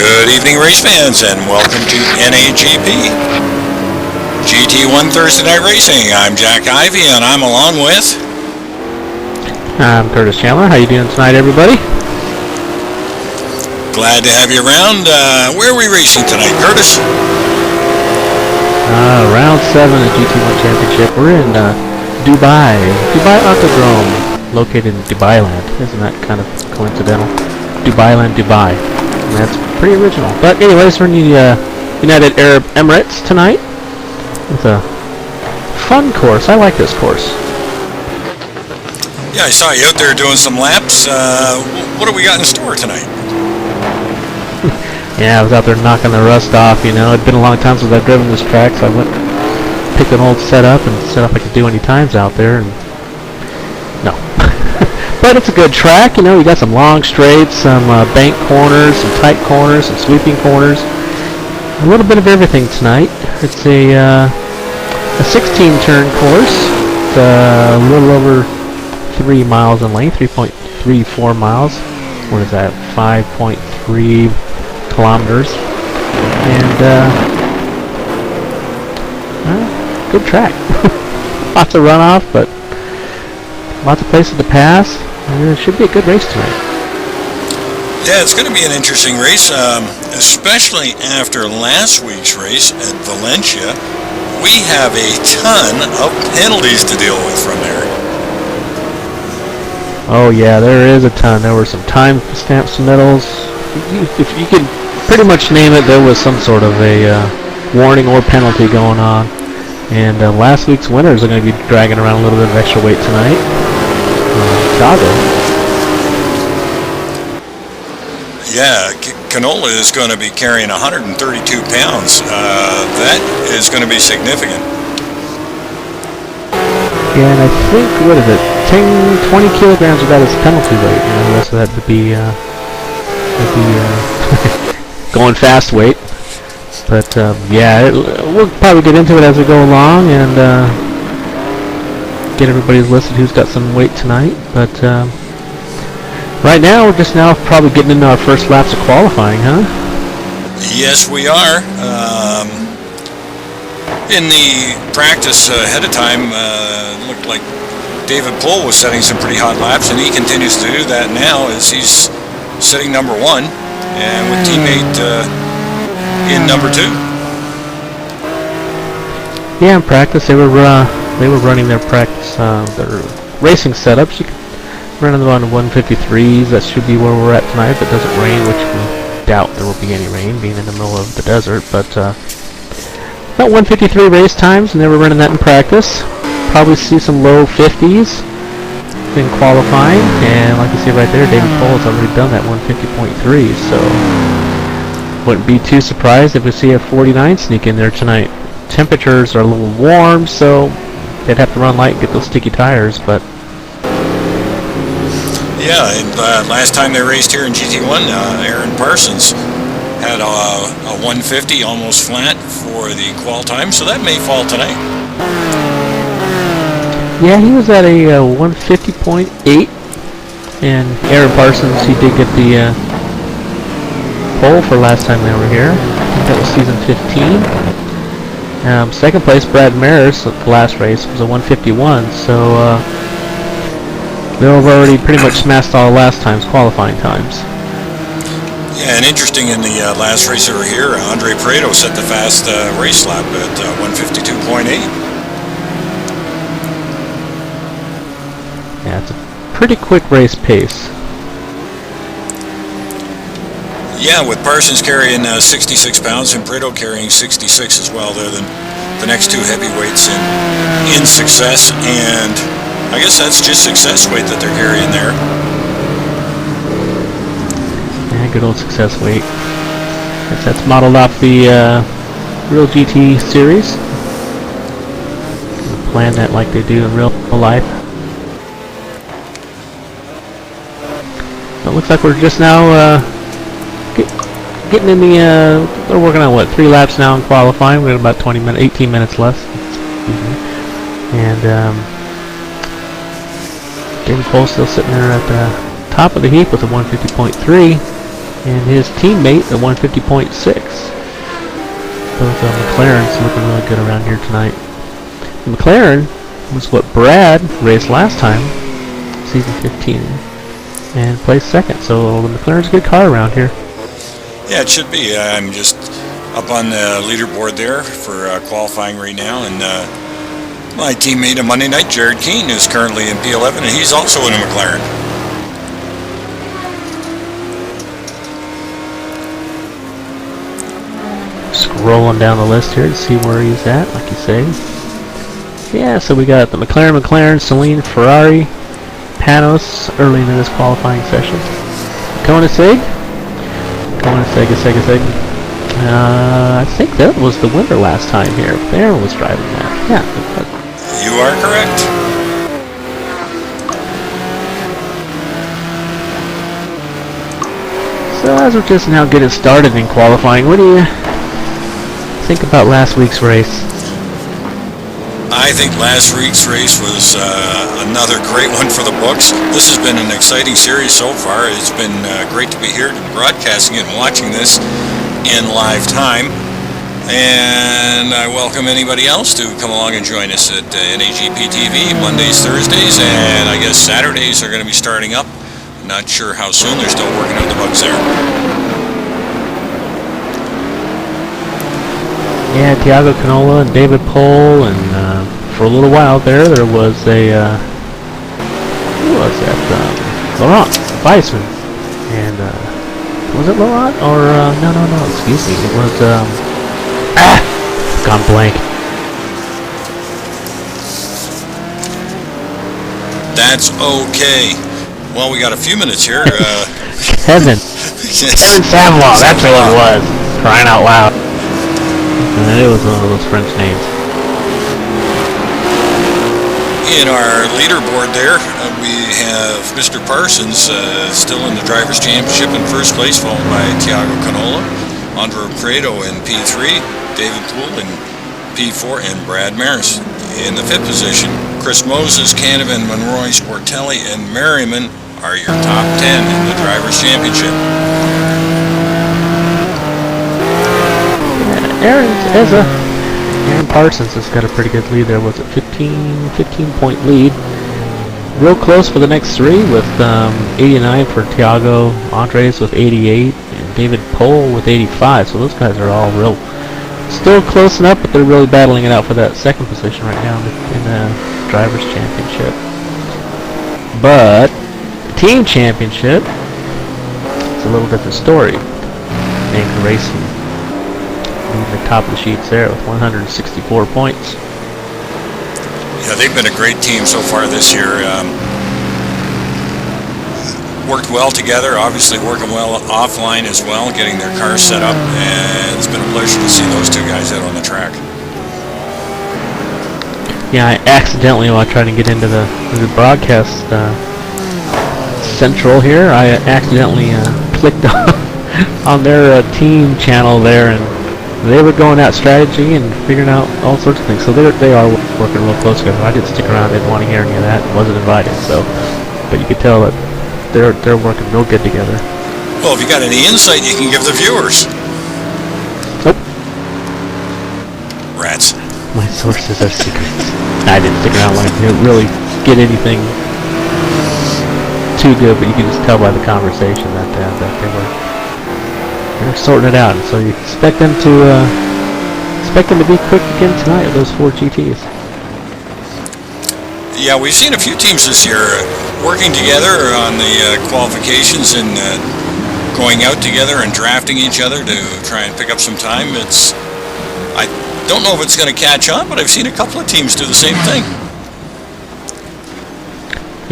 Good evening, race fans, and welcome to NAGP GT1 Thursday Night Racing. I'm Jack Ivey, and I'm along with... I'm Curtis Chandler. How you doing tonight, everybody? Glad to have you around. Where are we racing tonight, Curtis? Round 7 of GT1 Championship. We're in Dubai Autodrome, located in Dubai Land. Isn't that kind of coincidental? Dubai Land, Dubai. And that's pretty original. But anyways, we're in the United Arab Emirates tonight. It's a fun course. I like this course. Yeah, I saw you out there doing some laps. What do we got in store tonight? Yeah, I was out there knocking the rust off, you know. It'd been a long time since I've driven this track, so I went picked an old setup and setup I could do any times out there, and no. But it's a good track, you know. You got some long straights, some bank corners, some tight corners, some sweeping corners. A little bit of everything tonight. It's a 16-turn course. It's a little over 3 miles in length, 3.34 miles. What is that? 5.3 kilometers. And good track. Lots of runoff, but lots of places to pass. It should be a good race tonight. Yeah, it's going to be an interesting race, especially after last week's race at Valencia. We have a ton of penalties to deal with from there. Oh yeah, there is a ton. There were some time stamp submittals. If you could pretty much name it, there was some sort of a warning or penalty going on. And last week's winners are going to be dragging around a little bit of extra weight tonight. Chicago. Yeah, Canola is going to be carrying 132 pounds. That is going to be significant. Yeah, and I think, what is it, 20 kilograms of that is penalty weight. You know, the rest of that would be going fast weight. But, yeah, we'll probably get into it as we go along and get everybody's listed who's got some weight tonight. But right now, we're just now probably getting into our first laps of qualifying, huh? Yes, we are. In the practice ahead of time, it looked like David Pohl was setting some pretty hot laps, and he continues to do that now as he's sitting number 1, and with teammate in number 2. Yeah, in practice they were running their practice their racing setups. You can run them on 153s. That should be where we're at tonight if it doesn't rain, which we doubt there will be any rain, being in the middle of the desert. But about 153 race times, and they were running that in practice. Probably see some low 50s in qualifying, and like you see right there, David Pohl has already done that 150.3, so wouldn't be too surprised if we see a 49 sneak in there tonight. Temperatures are a little warm, so they'd have to run light and get those sticky tires, but yeah, and last time they raced here in GT1, Aaron Parsons had a 150 almost flat for the qual time, so that may fall tonight. Yeah, he was at a 150.8, and Aaron Parsons, he did get the pole for last time they were here. I think that was season 15. Second place, Brad Maris, the last race, was a 151, so they've already pretty much smashed all last time's qualifying times. Yeah, and interesting, in the last race over here, Andre Prado set the fast race lap at 152.8. Yeah, it's a pretty quick race pace. Yeah, with Parsons carrying 66 pounds and Prado carrying 66 as well. They're the next two heavyweights in Success, and I guess that's just Success weight that they're carrying there. Yeah, good old Success weight. That's modeled off the Real GT series. Plan that like they do in real life. It looks like we're just now getting in the, they're working on what, 3 laps now in qualifying. We've got about 18 minutes left. And David Pohl still sitting there at the top of the heap with a 150.3. and his teammate at 150.6. Those McLarens looking really good around here tonight. The McLaren was what Brad raced last time, season 15, and placed second. So the McLaren's a good car around here. Yeah, it should be. I'm just up on the leaderboard there for qualifying right now, and my teammate on Monday night, Jared Keane, is currently in P11, and he's also in a McLaren. Scrolling down the list here to see where he's at, like you say. Yeah, so we got the McLaren, Celine, Ferrari, Panos early into this qualifying session. Koenigsegg. I think that was the winner last time here. Aaron was driving that. Yeah, it was. You are correct. So as we're just now getting started in qualifying, what do you think about last week's race? I think last week's race was another great one for the books. This has been an exciting series so far. It's been great to be here broadcasting and watching this in live time. And I welcome anybody else to come along and join us at NAGP TV Mondays, Thursdays, and I guess Saturdays are going to be starting up. Not sure how soon. They're still working out the bugs there. Yeah, Tiago Canola and David Pohl, and for a little while there was a who was that? Laurent Weissman, and was it Laurent or no? Excuse me, it was gone blank. That's okay. Well, we got a few minutes here. Kevin Savoie, that's who it was. Crying out loud. It was one of those French names. In our leaderboard there, we have Mr. Parsons still in the Drivers' Championship in first place, followed by Tiago Canola, Andrew Prado in P3, David Poole in P4, and Brad Maris in the fifth position. Chris Moses, Canavan, Monroy, Sportelli, and Merriman are your top 10 in the Drivers' Championship. Aaron Parsons has got a pretty good lead there. Was it 15-point lead? Real close for the next three with 89 for Tiago, Andres with 88, and David Pohl with 85. So those guys are all real, still close enough, but they're really battling it out for that second position right now in the Drivers' Championship. But the Team Championship, it's a little different story. Anchor Racing leading the top of the sheets there with 164 points. Yeah, they've been a great team so far this year. Worked well together, obviously working well offline as well, getting their cars set up, and it's been a pleasure to see those two guys out on the track. Yeah, I accidentally, while I tried to get into the broadcast central here, I accidentally clicked on their team channel there, and they were going at strategy and figuring out all sorts of things. So they are working real close together. I didn't stick around, didn't want to hear any of that, wasn't invited. So, but you could tell that they're working real good together. Well, if you got any insight, you can give the viewers. Nope. Rats. My sources are secrets. I didn't stick around. I didn't really get anything too good, but you could just tell by the conversation that they're sorting it out, and so you expect them to be quick again tonight with those 4 GTs. Yeah, we've seen a few teams this year working together on the qualifications and going out together and drafting each other to try and pick up some time. I don't know if it's going to catch on, but I've seen a couple of teams do the same thing.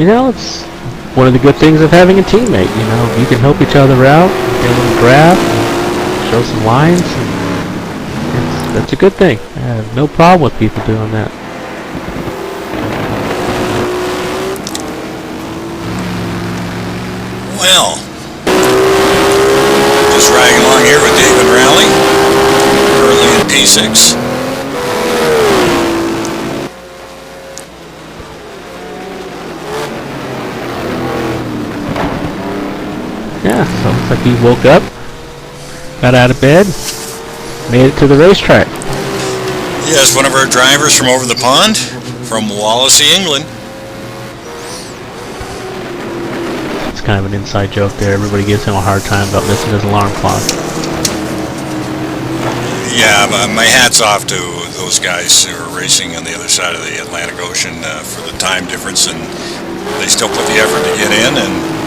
You know, it's one of the good things of having a teammate. You know, you can help each other out, get a little draft, show some lines. That's a good thing. I have no problem with people doing that. Well, just riding along here with David Rowley, early in P6. Yeah, so looks like he woke up, got out of bed, made it to the racetrack. Yes, one of our drivers from over the pond, from Wallasey, England. It's kind of an inside joke there. Everybody gives him a hard time about missing his alarm clock. Yeah, my hat's off to those guys who are racing on the other side of the Atlantic Ocean for the time difference, and they still put the effort to get in and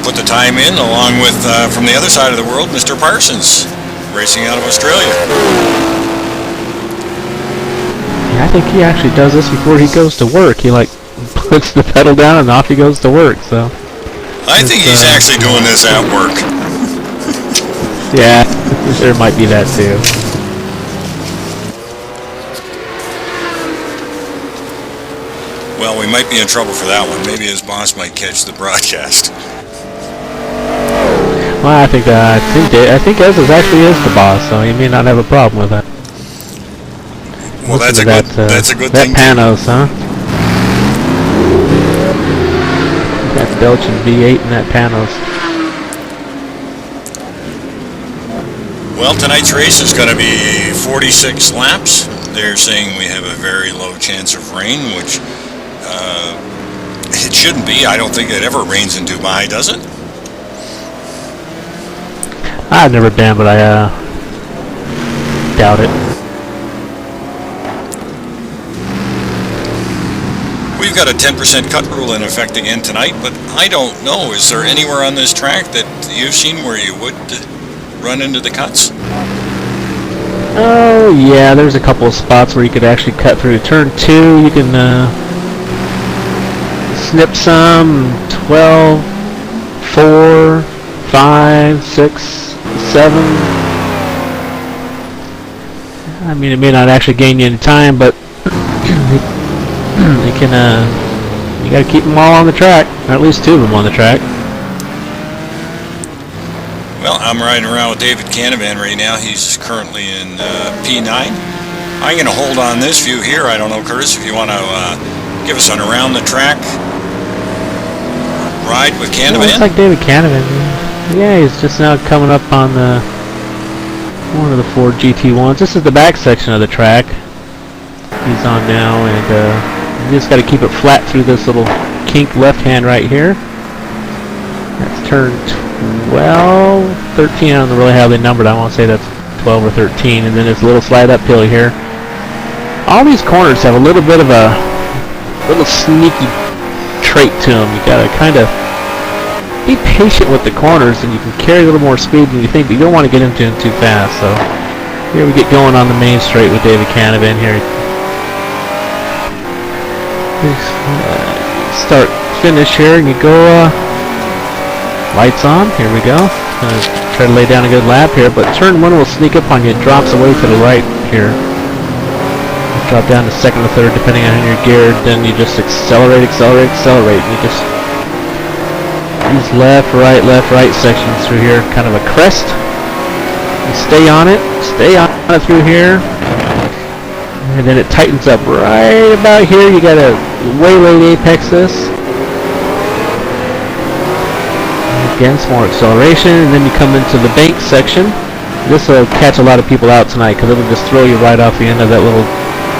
put the time in, along with, from the other side of the world, Mr. Parsons, racing out of Australia. Yeah, I think he actually does this before he goes to work. He, like, puts the pedal down and off he goes to work, so... I think he's actually doing this at work. Yeah, there might be that too. Well, we might be in trouble for that one. Maybe his boss might catch the broadcast. Well, I think Ez actually is the boss, so he may not have a problem with that. Well, that's a good thing. That Panos, huh? That Belgian V8 and that Panos. Well, tonight's race is going to be 46 laps. They're saying we have a very low chance of rain, which it shouldn't be. I don't think it ever rains in Dubai, does it? I've never been, but I doubt it. We've got a 10% cut rule in effect again tonight, but I don't know. Is there anywhere on this track that you've seen where you would run into the cuts? Oh, yeah, there's a couple of spots where you could actually cut through. Turn 2, you can snip some. 12, 4, 5, 6, 7. I mean, it may not actually gain you any time, but you can, you gotta keep them all on the track, or at least 2 of them on the track. Well, I'm riding around with David Canavan right now. He's currently in P9. I'm going to hold on this view here. I don't know, Curtis, if you want to give us an around the track ride with Canavan. Looks like David Canavan. Yeah, he's just now coming up on the one of the 4 GT1s. This is the back section of the track. He's on now, and you just got to keep it flat through this little kink left hand right here. That's turn 12, 13. I don't really have the numbered. I want to say that's 12 or 13, and then it's a little slide uphill here. All these corners have a little bit of a little sneaky trait to them. You gotta kind of be patient with the corners, and you can carry a little more speed than you think, but you don't want to get into them too fast. So here we get going on the main straight with David Canavan here. Start finish here, and you go lights on. Here we go. Gonna try to lay down a good lap here, but turn 1 will sneak up on you. It drops away to the right here. Drop down to 2nd or 3rd depending on your gear. Then you just accelerate, accelerate, accelerate. And you just these left, right sections through here, kind of a crest. You stay on it through here, and then it tightens up right about here. You gotta way late apex this. Again, some more acceleration, and then you come into the bank section. This will catch a lot of people out tonight because it'll just throw you right off the end of that little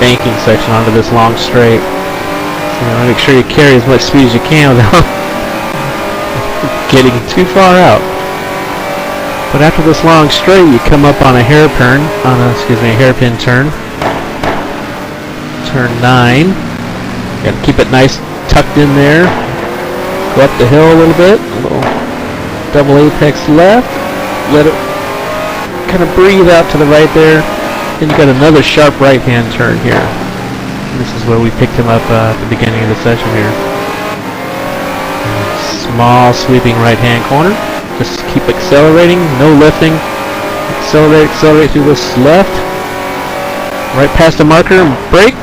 banking section onto this long straight. So you want to make sure you carry as much speed as you can without getting too far out. But after this long straight, you come up on a hairpin turn. Turn 9. You got to keep it nice tucked in there. Go up the hill a little bit. A little double apex left. Let it kind of breathe out to the right there. Then you got another sharp right-hand turn here. And this is where we picked him up at the beginning of the session here. Small sweeping right-hand corner. Just keep accelerating, no lifting. Accelerate, accelerate through this left. Right past the marker, brake.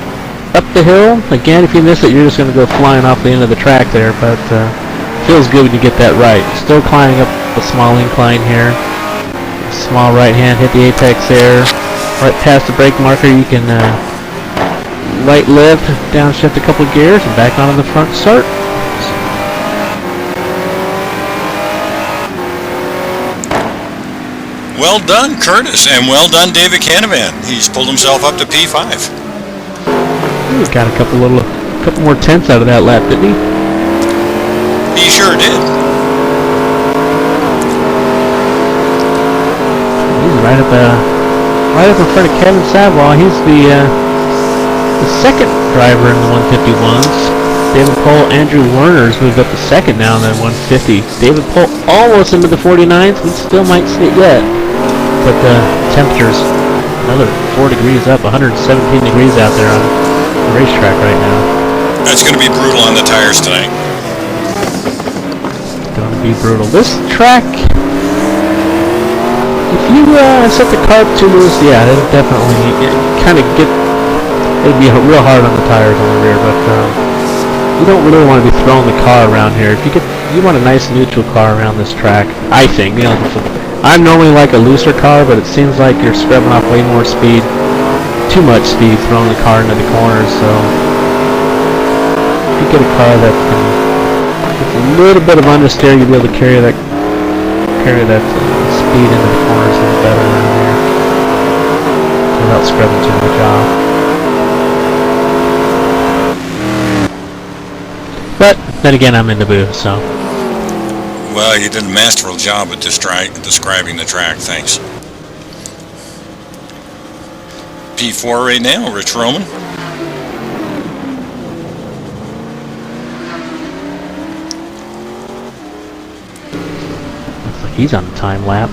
Up the hill. Again, if you miss it, you're just going to go flying off the end of the track there, but feels good when you get that right. Still climbing up a small incline here. Small right-hand, hit the apex there. Right past the brake marker, you can light lift, downshift a couple of gears, and back onto the front start. Well done, Curtis, and well done, David Canavan. He's pulled himself up to P5. He got a couple more tenths out of that lap, didn't he? He sure did. He's right up in front of Kevin Savoy. He's the second driver in the 151s. David Pohl, Andrew Werner's moved up to second now in the 150. David Pohl almost into the 49s. We still might see it yet. But the temperature's another 4 degrees up, 117 degrees out there on the racetrack right now. That's going to be brutal on the tires tonight. Going to be brutal. This track, if you set the carb too loose, yeah, it'll definitely kind of get. It'll be real hard on the tires on the rear, but you don't really want to be throwing the car around here. If you want a nice neutral car around this track, I think. I'm normally like a looser car, but it seems like you're scrubbing off way more speed, too much speed, throwing the car into the corners. So if you get a car that can, with a little bit of understeer, you'll be able to carry that speed into the corners a little better around here without scrubbing too much off. But then again, I'm in the booth, so. Well, you did a masterful job at describing the track. Thanks. P4 right now, Rich Roman. Looks like he's on the time lap.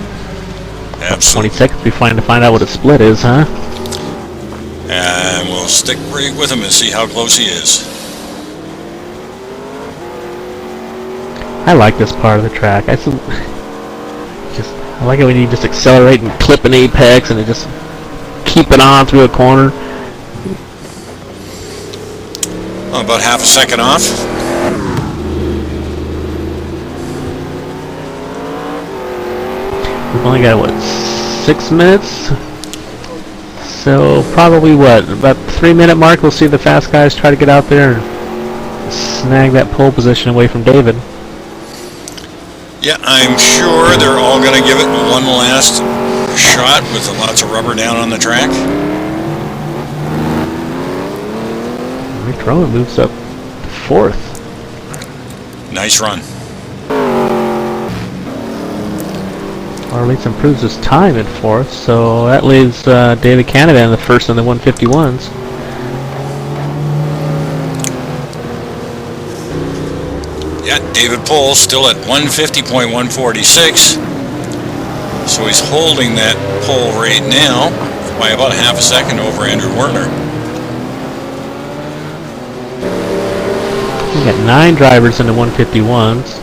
Absolutely. 20 seconds before to find out what a split is, huh? And we'll stick right with him and see how close he is. I like this part of the track. I like it when you just accelerate and clip an apex and it just keep it on through a corner. Oh, about half a second off. We've only got, what, 6 minutes? So probably, what, about 3-minute mark, we'll see the fast guys try to get out there and snag that pole position away from David. Yeah, I'm sure they're all going to give it one last shot with lots of rubber down on the track. Rick Rowan moves up to 4th. Nice run. Or at least improves his time in 4th, so that leaves David Canavan the first in the 151s. Yeah, David Pohl still at 150.146. So he's holding that pole right now by about half a second over Andrew Werner. We got 9 drivers in the 151s.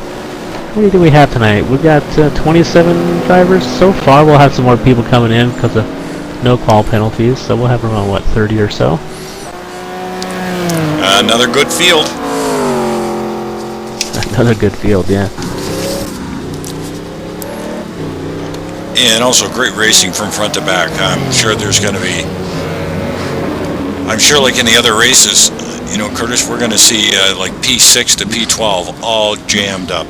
How many do we have tonight? We've got 27 drivers so far. We'll have some more people coming in because of no call penalties, so we'll have around, what, 30 or so? Another good field. Another good field, yeah. And also great racing from front to back. I'm sure there's going to be, I'm sure like in the other races, you know, Curtis, we're going to see like P6 to P12 all jammed up.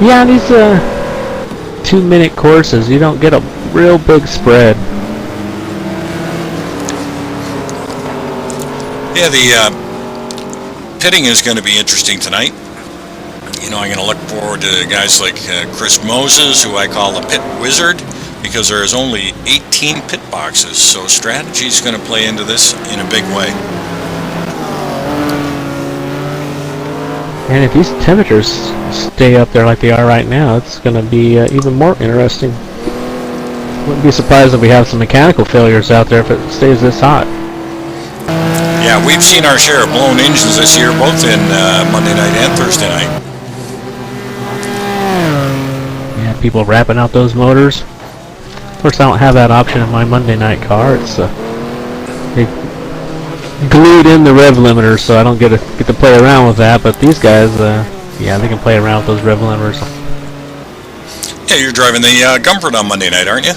Yeah, these 2-minute courses, you don't get a real big spread. Yeah, the pitting is going to be interesting tonight. You know, I'm going to look forward to guys like Chris Moses, who I call the pit wizard, because there's only 18 pit boxes, so strategy is going to play into this in a big way. And if these temperatures stay up there like they are right now, it's going to be even more interesting. Wouldn't be surprised if we have some mechanical failures out there if it stays this hot. Yeah, we've seen our share of blown engines this year, both in Monday night and Thursday night. Yeah, people rapping out those motors. Of course, I don't have that option in my Monday night car. It's they glued in the rev limiter, so I don't get to play around with that. But these guys, yeah, they can play around with those rev limiters. Yeah, you're driving the Gumpert on Monday night, aren't you?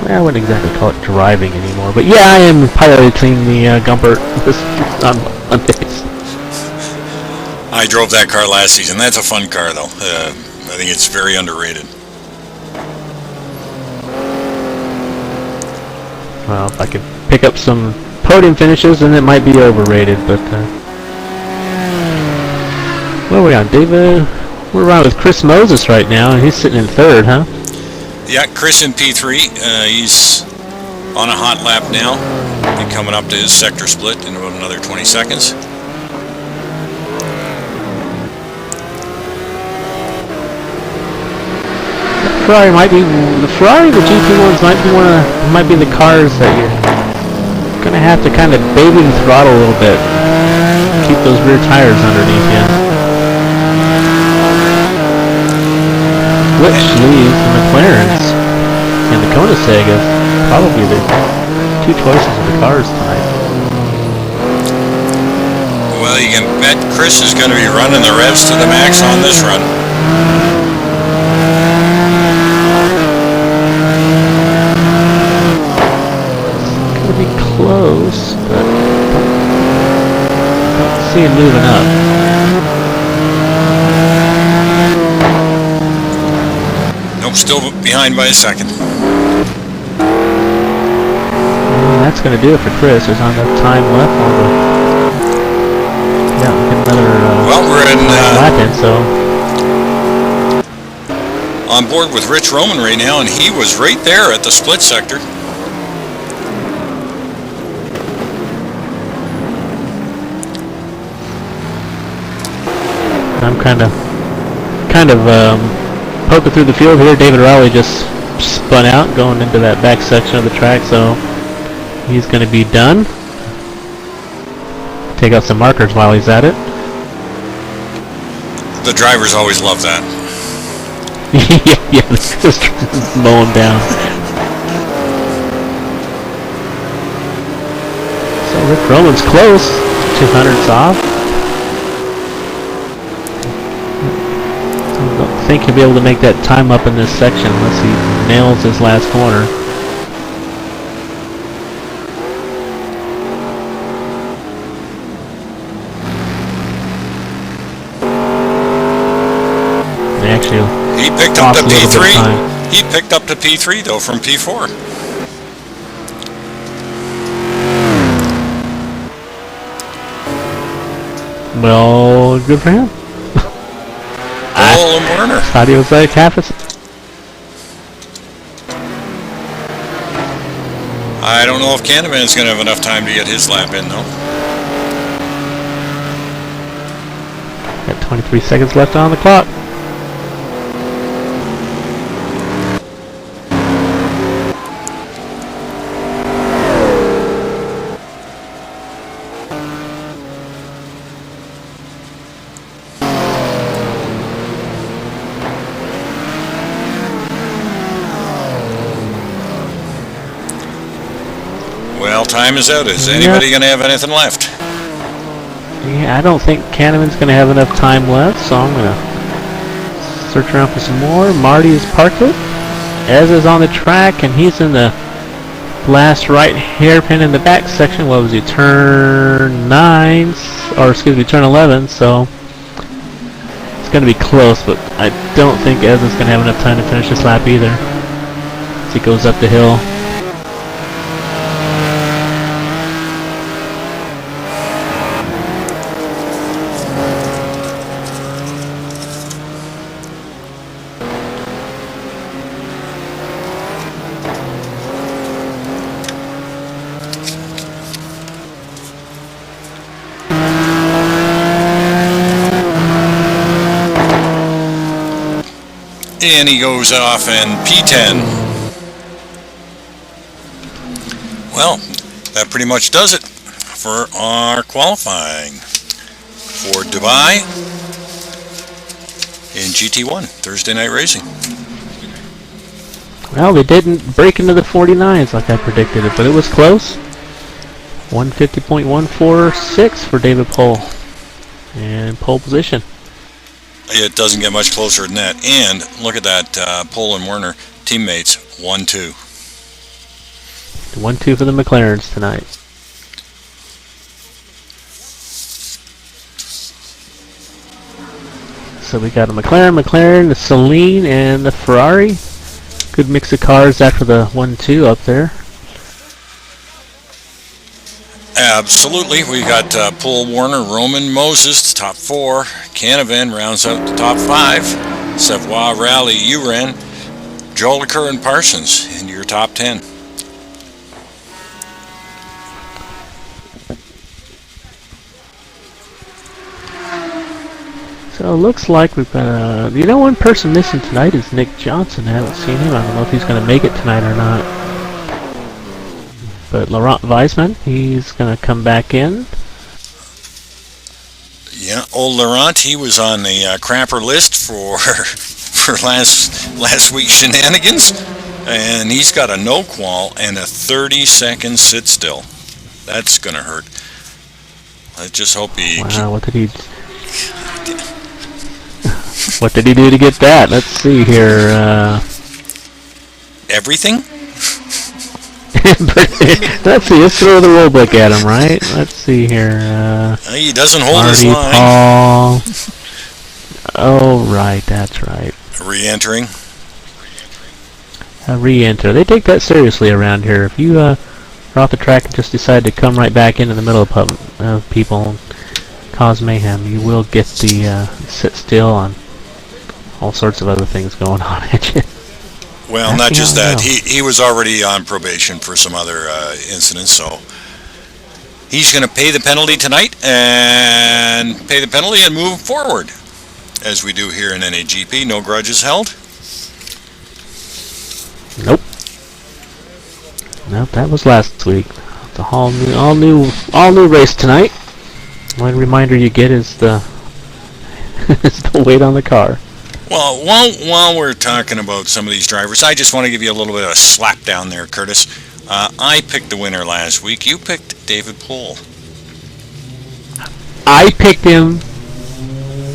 I wouldn't exactly call it driving anymore, but yeah, I am piloting the Gumpert on Mondays. I drove that car last season. That's a fun car, though. I think it's very underrated. Well, if I could pick up some podium finishes, then it might be overrated, but... Where are we on, David? We're around with Chris Moses right now, and he's sitting in third, huh? Yeah, Chris in P3. He's on a hot lap now. And coming up to his sector split in about another 20 seconds. The Ferrari, the GT1s might be the cars that you're gonna have to kind of baby the throttle a little bit. Keep those rear tires underneath you. Which leaves the McLarens and the Koenigsegg as probably the two choices of the cars tonight. Well, you can bet Chris is going to be running the revs to the max on this run. Be close, but don't see it moving up. Nope, still behind by a second. Well, that's going to do it for Chris. There's not enough time left on the... Yeah, get another well, we're in lap in, so... on board with Rich Roman right now, and he was right there at the split sector. I'm kind of poking through the field here. David Rowley just spun out going into that back section of the track, so he's going to be done. Take out some markers while he's at it. The drivers always love that. yeah, just mow him down. So Rick Roman's close. 200's off. I don't think he'll be able to make that time up in this section unless he nails his last corner. He picked up to P3. He picked up to P3 though from P4. Well, good for him. And Werner. Thought he was like half a... I don't know if Canavan's going to have enough time to get his lap in though. Got 23 seconds left on the clock. Well, time is out. Is anybody going to have anything left? Yeah, I don't think Canavan's going to have enough time left, so I'm going to search around for some more. Marty has parked it. Ez is on the track, and he's in the last right hairpin in the back section. What was he? Turn 9, or excuse me, turn 11, so it's going to be close, but I don't think Ez is going to have enough time to finish this lap either as he goes up the hill. And he goes off in P10. Well, that pretty much does it for our qualifying for Dubai in GT1 Thursday night racing. Well, they didn't break into the 49s like I predicted it, but it was close. 150.146 for David Pole and pole position. It doesn't get much closer than that. And look at that, Pole and Werner teammates 1-2. 1-2 for the McLarens tonight. So we got a McLaren, the Celine, and the Ferrari. Good mix of cars after the 1-2 up there. Absolutely. We got Paul Warner, Roman, Moses, top 4. Canavan rounds out the top 5. Savoie, Rally, Uran, Joliker, and Parsons in your top 10. So it looks like we've got one person missing tonight is Nick Johnson. I haven't seen him. I don't know if he's going to make it tonight or not. But Laurent Weisman, he's going to come back in. Yeah, old Laurent, he was on the crapper list for last week's shenanigans, and he's got a no qual and a 30-second sit still. That's going to hurt. I just hope he... Wow, what did he... What did he do to get that? Let's see here. Everything? Let's see. Let's throw the rulebook at him, right? Let's see here. He doesn't hold Marty, his line. Paul. Oh, right. That's right. Re-entering. Re-enter. They take that seriously around here. If you are off the track and just decide to come right back into the middle of people and cause mayhem, you will get the sit still on all sorts of other things going on at you. Well, not just that. He was already on probation for some other incidents, so he's going to pay the penalty tonight and move forward, as we do here in NAGP. No grudges held. Nope. Nope, that was last week. The all new race tonight. One reminder you get is the is the weight on the car. Well, while we're talking about some of these drivers, I just want to give you a little bit of a slap down there, Curtis. I picked the winner last week. You picked David Poole. I picked him,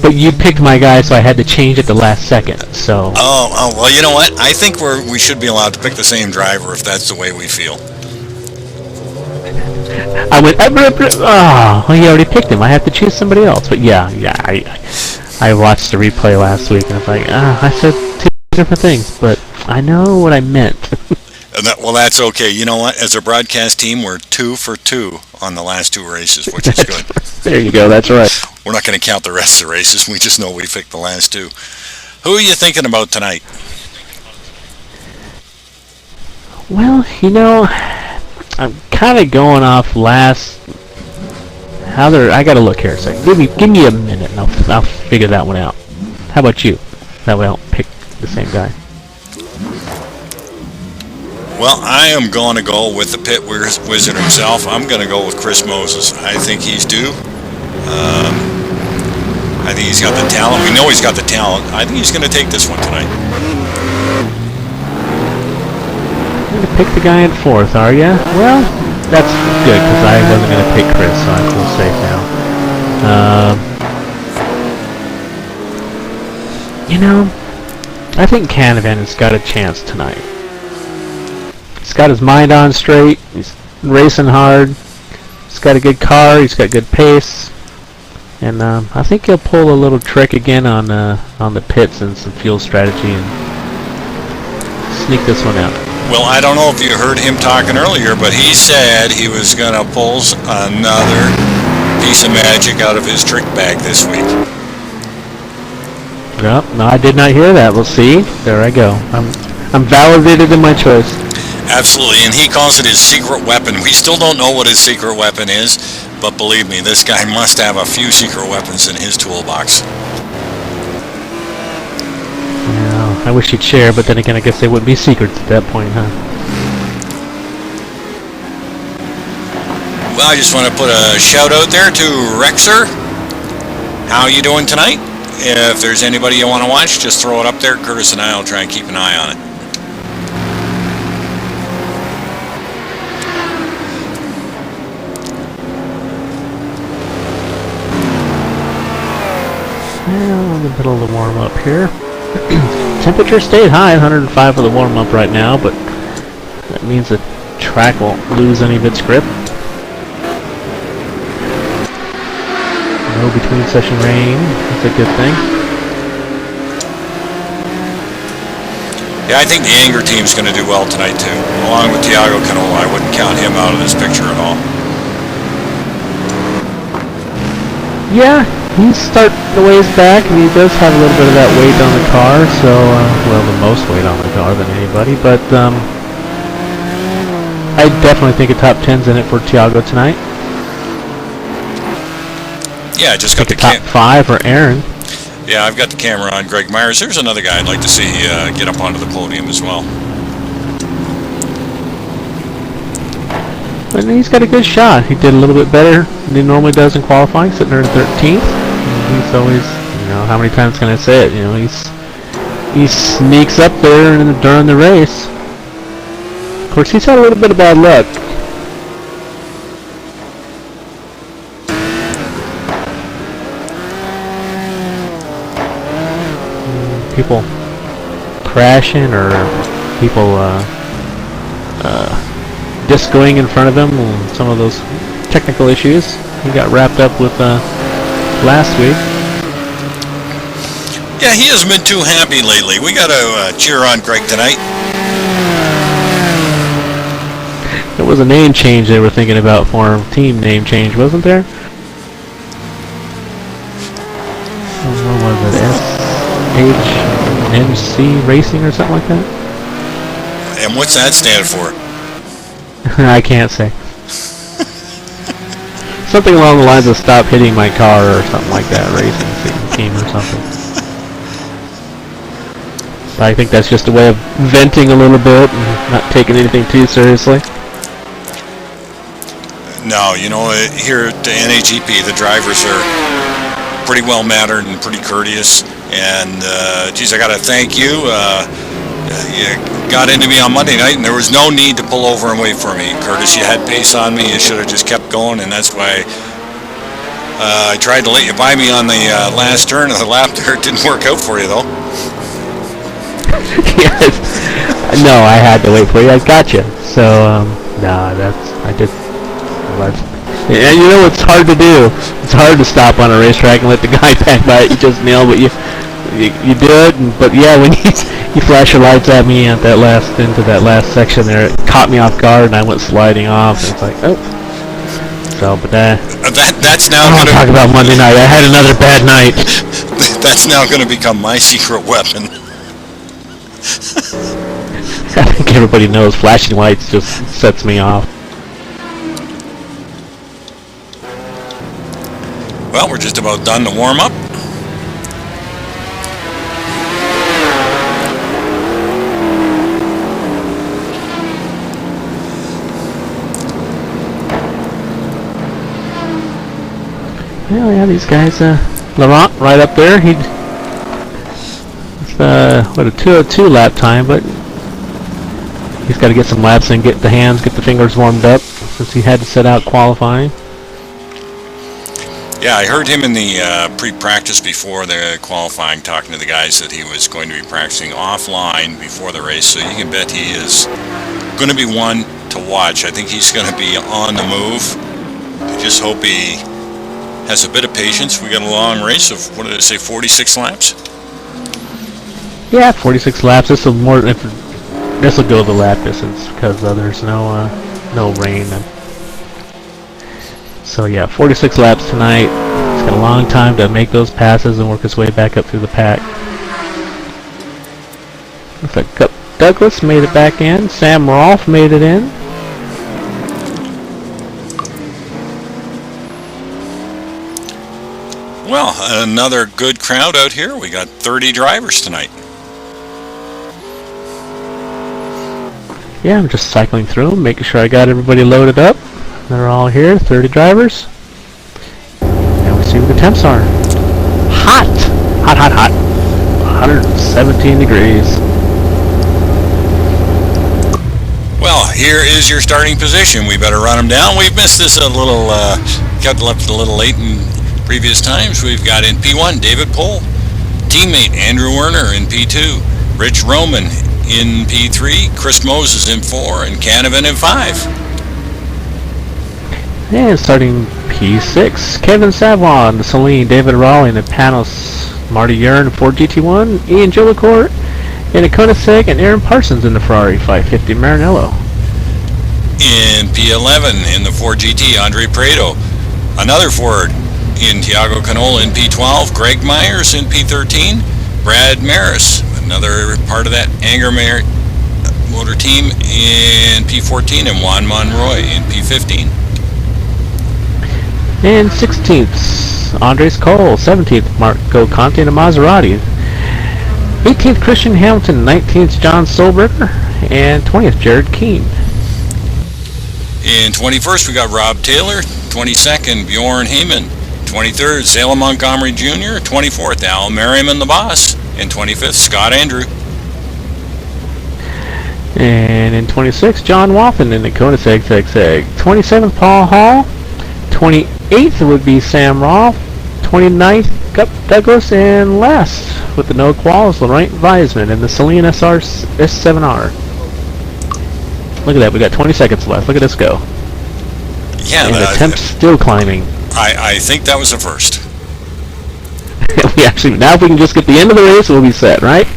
but you picked my guy, so I had to change it the last second. So. Oh, well, you know what? I think we should be allowed to pick the same driver if that's the way we feel. I went. Oh, well, you already picked him. I have to choose somebody else. But yeah. I watched the replay last week, and I was like, I said 2 different things, but I know what I meant. Well, that's okay. You know what? As a broadcast team, we're 2 for 2 on the last 2 races, which is good. There you go. That's right. We're not going to count the rest of the races. We just know we picked the last 2. Who are you thinking about tonight? Well, I'm kind of going off last. I gotta look here a second. Give me a minute, and I'll figure that one out. How about you? That way I don't pick the same guy. Well, I am going to go with the pit wizard himself. I'm going to go with Chris Moses. I think he's due. I think he's got the talent. We know he's got the talent. I think he's going to take this one tonight. You're going to pick the guy in 4th, are you? Well, that's good, because I wasn't going to pick Chris, so I feel safe now. I think Canavan has got a chance tonight. He's got his mind on straight. He's racing hard. He's got a good car. He's got good pace. And I think he'll pull a little trick again on the pits and some fuel strategy and sneak this one out. Well, I don't know if you heard him talking earlier, but he said he was going to pull another piece of magic out of his trick bag this week. No, I did not hear that. We'll see. There I go. I'm validated in my choice. Absolutely, and he calls it his secret weapon. We still don't know what his secret weapon is, but believe me, this guy must have a few secret weapons in his toolbox. Yeah, I wish he'd share, but then again, I guess they wouldn't be secrets at that point, huh? Well, I just want to put a shout out there to Rexer. How you doing tonight? If there's anybody you want to watch, just throw it up there. Curtis and I will try and keep an eye on it. Well, in the middle of the warm-up here. Temperature stayed high, 105 for the warm-up right now, but that means the track won't lose any of its grip. No between session rain, that's a good thing. Yeah, I think the Anger team's going to do well tonight too. Along with Tiago Canola, I wouldn't count him out of this picture at all. Yeah, he's starting the ways back, and he does have a little bit of that weight on the car, so, well, the most weight on the car than anybody, but, I definitely think a top 10's in it for Tiago tonight. Yeah, I just got the top 5 for Aaron. Yeah, I've got the camera on Greg Myers. There's another guy I'd like to see get up onto the podium as well. And he's got a good shot. He did a little bit better than he normally does in qualifying, sitting there in 13th. And he's always, you know, how many times can I say it? You know, he sneaks up there during the race. Of course, he's had a little bit of bad luck. People crashing or people discoing in front of him, and some of those technical issues he got wrapped up with last week. Yeah, he hasn't been too happy lately. We got to cheer on Greg tonight. There was a name change they were thinking about for him. Team name change, wasn't there? What was it? SHNC Racing or something like that? And what's that stand for? I can't say. Something along the lines of "stop hitting my car" or something like that. Racing team or something. So I think that's just a way of venting a little bit and not taking anything too seriously. No, you know, here at the NAGP, the drivers are pretty well mannered and pretty courteous. And geez, I got to thank you. You got into me on Monday night, and there was no need to pull over and wait for me, Curtis. You had pace on me. You should have just kept going, and that's why I tried to let you by me on the last turn of the lap there. It didn't work out for you, though. Yes. No, I had to wait for you. I got you. So, I did. And you know, it's hard to do. It's hard to stop on a racetrack and let the guy back by it. You just nail, but you do it. But yeah, when you flash your lights at me at into that last section there, it caught me off guard and I went sliding off. And it's like, oh. So, but that's now. I don't talk about Monday night. I had another bad night. That's now going to become my secret weapon. I think everybody knows flashing lights just sets me off. Well, we're just about done to warm up. Well, yeah, these guys, Laurent right up there. What a 2:02 lap time, but he's got to get some laps in, get the fingers warmed up since he had to set out qualifying. Yeah, I heard him in the pre-practice before the qualifying talking to the guys that he was going to be practicing offline before the race, so you can bet he is going to be one to watch. I think he's going to be on the move. I just hope he has a bit of patience. We got a long race of, what did I say, 46 laps? Yeah, 46 laps. This will go the lap distance because there's no rain. So yeah, 46 laps tonight. He's got a long time to make those passes and work his way back up through the pack. Looks like Douglas made it back in. Sam Rolfe made it in. Well, another good crowd out here. We got 30 drivers tonight. Yeah, I'm just cycling through them, making sure I got everybody loaded up. They're all here, 30 drivers. And we see what the temps are. Hot! Hot, hot, hot. 117 degrees. Well, here is your starting position. We better run them down. We've missed this a little, got left a little late in previous times. We've got in P1, David Pohl. Teammate, Andrew Werner in P2. Rich Roman in P3. Chris Moses in 4. And Canavan in 5. And starting P6, Kevin Savoie, Celine, David Raleigh, and Panos, Marty Urn, Ford GT1, Ian Jolicourt, In a Koenigsegg, and Aaron Parsons in the Ferrari 550 Maranello. In P11, in the Ford GT, Andre Prado. Another Ford in Tiago Canola in P12. Greg Myers in P13. Brad Maris, another part of that Anger Motor team, in P14. And Juan Monroy in P15. And 16th, Andres Cole. 17th, Marco Conte in a Maserati. 18th, Christian Hamilton. 19th, John Solberger. And 20th, Jared Keane. In 21st, we got Rob Taylor. 22nd, Bjorn Heyman. 23rd, Salem Montgomery Jr. 24th, Al Merriman, the boss. And 25th, Scott Andrew. And in 26th, John Wathen in the Koenigsegg XVIII. 27th, Paul Hall. 28th would be Sam Rolfe. 29th, Gup Douglas. And last, with the no quals, Laurent Weisman in the Celine SR S7R. Look at that, we got 20 seconds left. Look at this go. Yeah, and the temps still climbing. I think that was the first. We actually, now if we can just get the end of the race, we'll be set, right?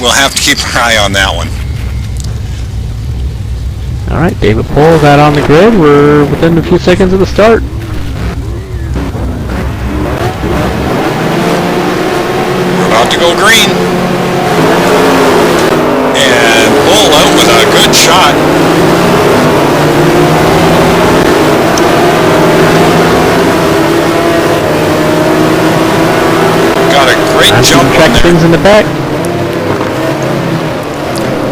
We'll have to keep our eye on that one. All right, David Pohl got on the grid. We're within a few seconds of the start. We're about to go green. And Pohl out with a good shot. Got a great jump on there. In the back.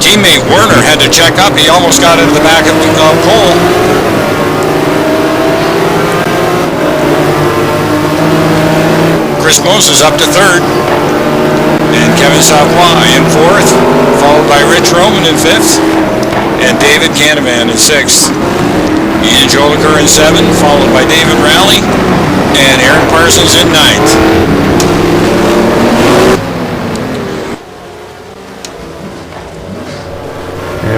Teammate Werner had to check up. He almost got into the back of Pohl. Chris Moses up to third. And Kevin Savoy in fourth, followed by Rich Roman in fifth. And David Canavan in sixth. Ian Joliker in seventh, followed by David Rowley. And Aaron Parsons in ninth.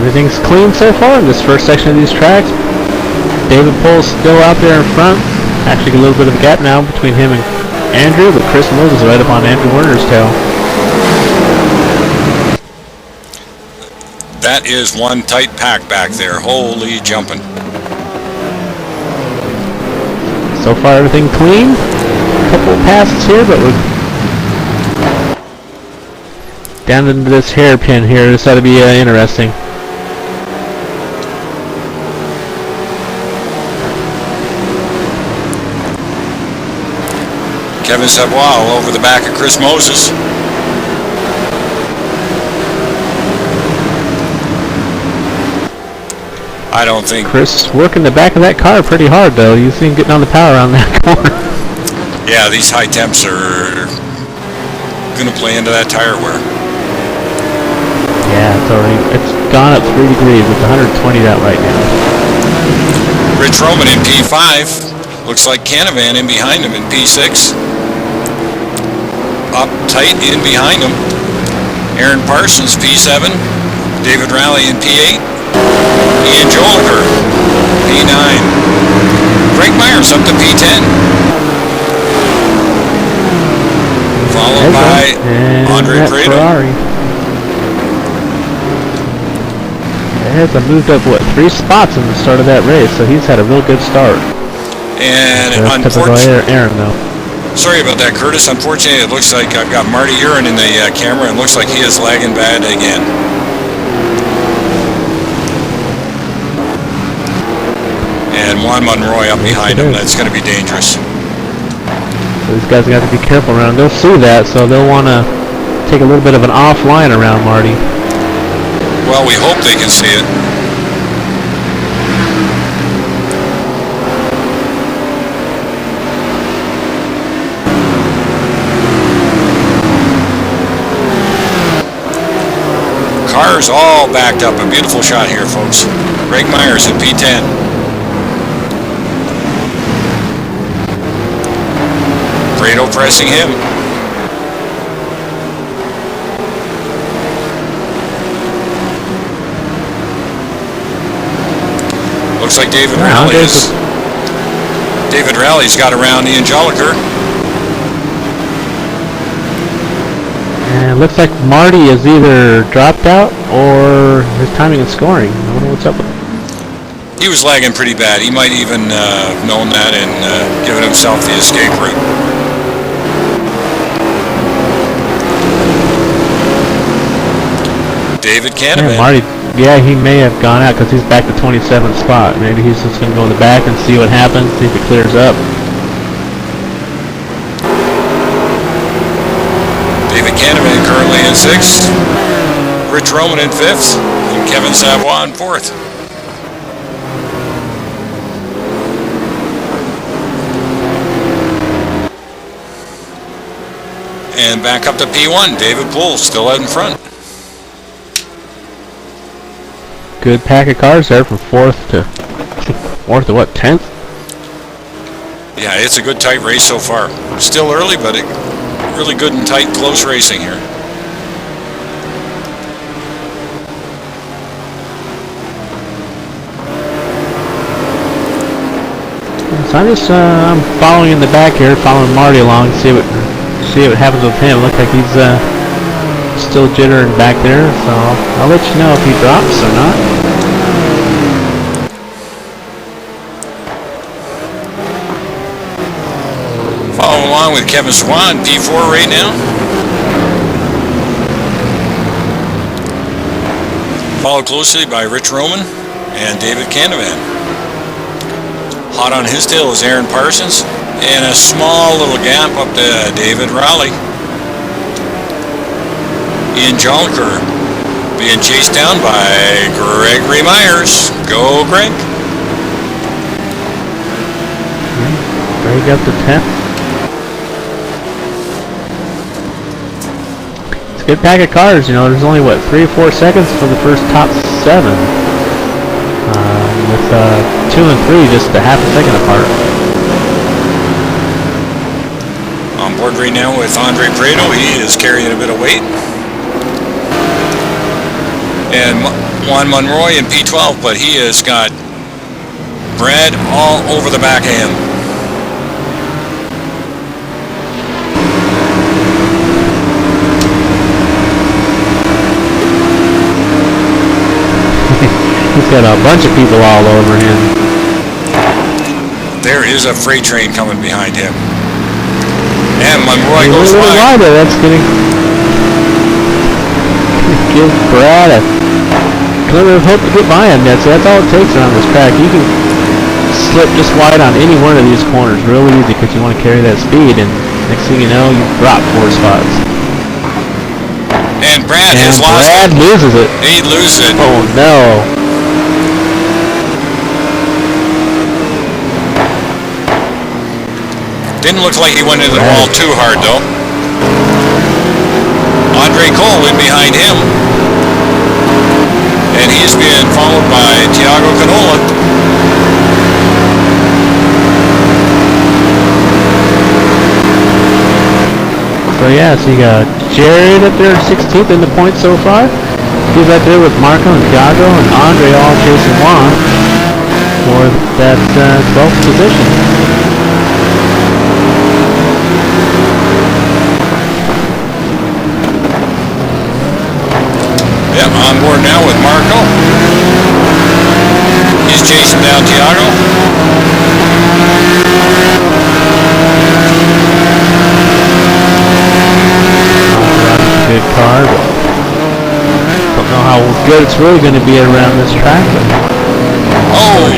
Everything's clean so far in this first section of these tracks. David Pohl's still out there in front. Actually, a little bit of a gap now between him and Andrew, but Chris Moses right up on Andrew Werner's tail. That is one tight pack back there. Holy jumping. So far, everything clean. A couple of passes here, but we're down into this hairpin here. This ought to be interesting. Kevin Savoy all over the back of Chris Moses. I don't think... Chris working the back of that car pretty hard, though. You see him getting on the power on that corner. Yeah, these high temps are going to play into that tire wear. Yeah, it's gone up 3 degrees. It's 120 out right now. Rich Roman in P5. Looks like Canavan in behind him in P6. Up tight in behind him. Aaron Parsons, P7. David Rowley in P8. Ian Joliker, P9. Greg Myers up to P10. Followed by Andre Prado. Has moved up, 3 spots in the start of that race, so he's had a real good start. And unfortunately, Aaron, though. Sorry about that, Curtis. Unfortunately, it looks like I've got Marty Urin in the camera, and looks like he is lagging bad again. And Juan Monroy up behind him. That's going to be dangerous. So these guys got to be careful around. They'll see that, so they'll want to take a little bit of an offline around Marty. Well, we hope they can see it. Cars all backed up. A beautiful shot here, folks. Greg Myers at P10. Prado pressing him. Looks like David Rowley's got around Ian Joliker. And it looks like Marty is either dropped out or his timing and scoring. I don't know what's up with him. He was lagging pretty bad. He might even have known that and given himself the escape route. David Canavan. Yeah, Marty, yeah, he may have gone out because he's back to 27th spot. Maybe he's just going to go in the back and see what happens, see if it clears up. David Canavan currently in 6th. Rich Roman in 5th. And Kevin Savoie in 4th. And back up to P1, David Poole still out in front. Good pack of cars there from 4th to what, 10th? Yeah, it's a good tight race so far. Still early, but really good and tight, close racing here. So I'm following in the back here, following Marty along, see what happens with him. Looks like he's still jittering back there, so I'll let you know if he drops or not. Following along with Kevin Swan, P4 right now. Followed closely by Rich Roman and David Canavan. Hot on his tail is Aaron Parsons, and a small little gap up to David Rowley. Ian Jonker being chased down by Gregory Myers. Go, Greg. Greg up to 10th. It's a good pack of cars, you know. There's only, what, 3 or 4 seconds for the first top 7. With 2 and 3 just a half a second apart. On board right now with Andre Prado. He is carrying a bit of weight. And Juan Monroy in P12, but he has got Brad all over the back of him. He's got a bunch of people all over him. There is a freight train coming behind him. And Monroy goes wide. wide. That's getting... Give Brad a glimmer of hope to get by him. That's all it takes around this track. You can slip just wide on any one of these corners real easy because you want to carry that speed, and next thing you know, you drop 4 spots. And Brad has lost Brad it. Loses it. He loses it. Oh no. Didn't look like he went into the wall too hard though. Andre Cole in behind him. And he's being followed by Tiago Canola. So yeah, so you got Jared up there 16th in the points so far. He's right there with Marco and Tiago and Andre all chasing Juan for that 12th position. Yep, on board now with Marco. He's chasing down Tiago. Good car, but don't know how good it's really going to be around this track. Oh,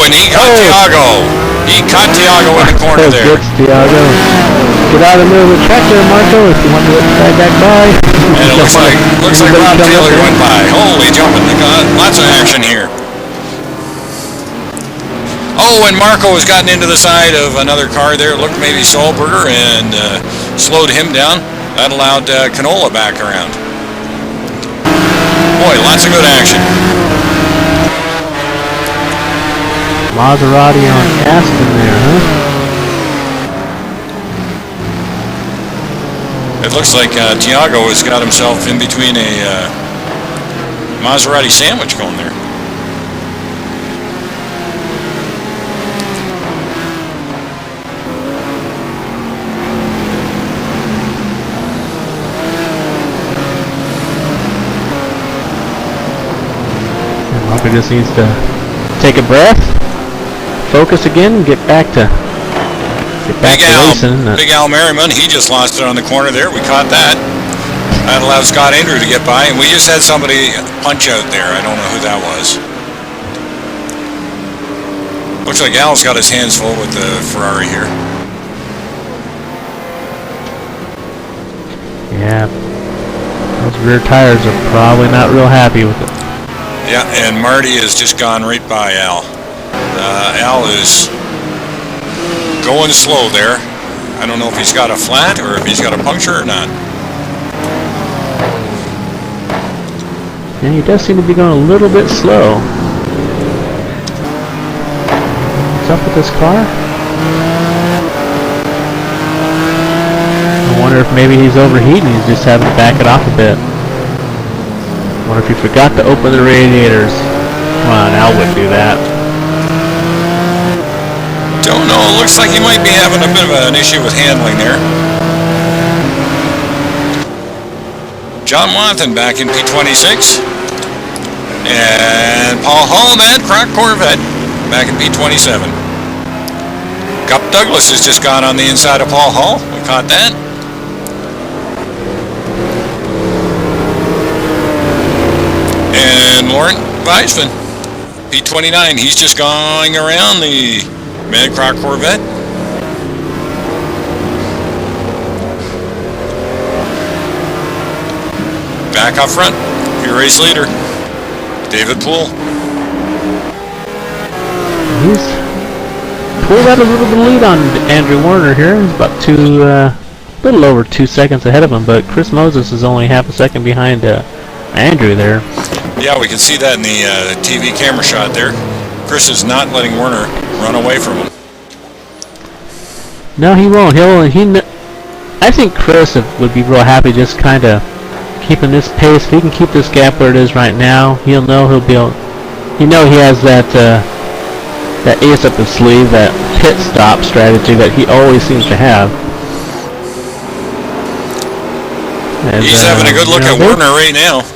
and he got Tiago. He caught Tiago in the corner there. Gets Tiago. Get out of the middle of the track there, Marco, if you want to let the guy back by. And it looks like Rob Taylor went by. Holy jumping, they got lots of action here. Oh, and Marco has gotten into the side of another car there. It looked maybe Solberger and slowed him down. That allowed Canola back around. Boy, lots of good action. Maserati on Aston there, huh? It looks like Tiago has got himself in between a Maserati sandwich going there. Walker just needs to take a breath, focus again, and get back to racing. Big Al Merriman, he just lost it on the corner there. We caught that. That allowed Scott Andrew to get by, and we just had somebody punch out there. I don't know who that was. Looks like Al's got his hands full with the Ferrari here. Yeah, those rear tires are probably not real happy with it. Yeah, and Marty has just gone right by Al. Al is going slow there. I don't know if he's got a flat or if he's got a puncture or not. And he does seem to be going a little bit slow. What's up with this car? I wonder if maybe he's overheating. He's just having to back it off a bit. I wonder if he forgot to open the radiators. Come on, Al would do that. Don't know. It looks like he might be having a bit of an issue with handling there. John Wathan back in P26. And Paul Hall, man, Croc Corvette back in P27. Gup Douglas has just gone on the inside of Paul Hall. We caught that. And Laurent Weisman, P29. He's just going around the Mad Croc Corvette. Back up front, your race leader, David Poole. He's pulled out a little bit of lead on Andrew Warner here. He's about little over 2 seconds ahead of him, but Chris Moses is only half a second behind Andrew there. Yeah, we can see that in the TV camera shot there. Chris is not letting Werner run away from him. No, he won't. I think Chris would be real happy just kind of keeping this pace. If he can keep this gap where it is right now, he'll know he'll be able. He has that ace up his sleeve, that pit stop strategy that he always seems to have. And, he's having a good look at Werner right now.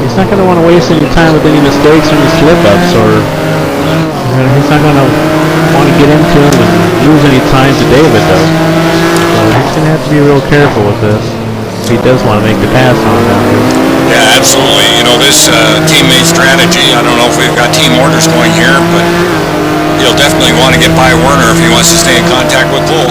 He's not going to want to waste any time with any mistakes or any slip-ups, or he's not going to want to get into him and lose any time to David, though. So he's going to have to be real careful with this if he does want to make the pass on down here. Yeah, absolutely. This teammate strategy, I don't know if we've got team orders going here, but he'll definitely want to get by Werner if he wants to stay in contact with Poole.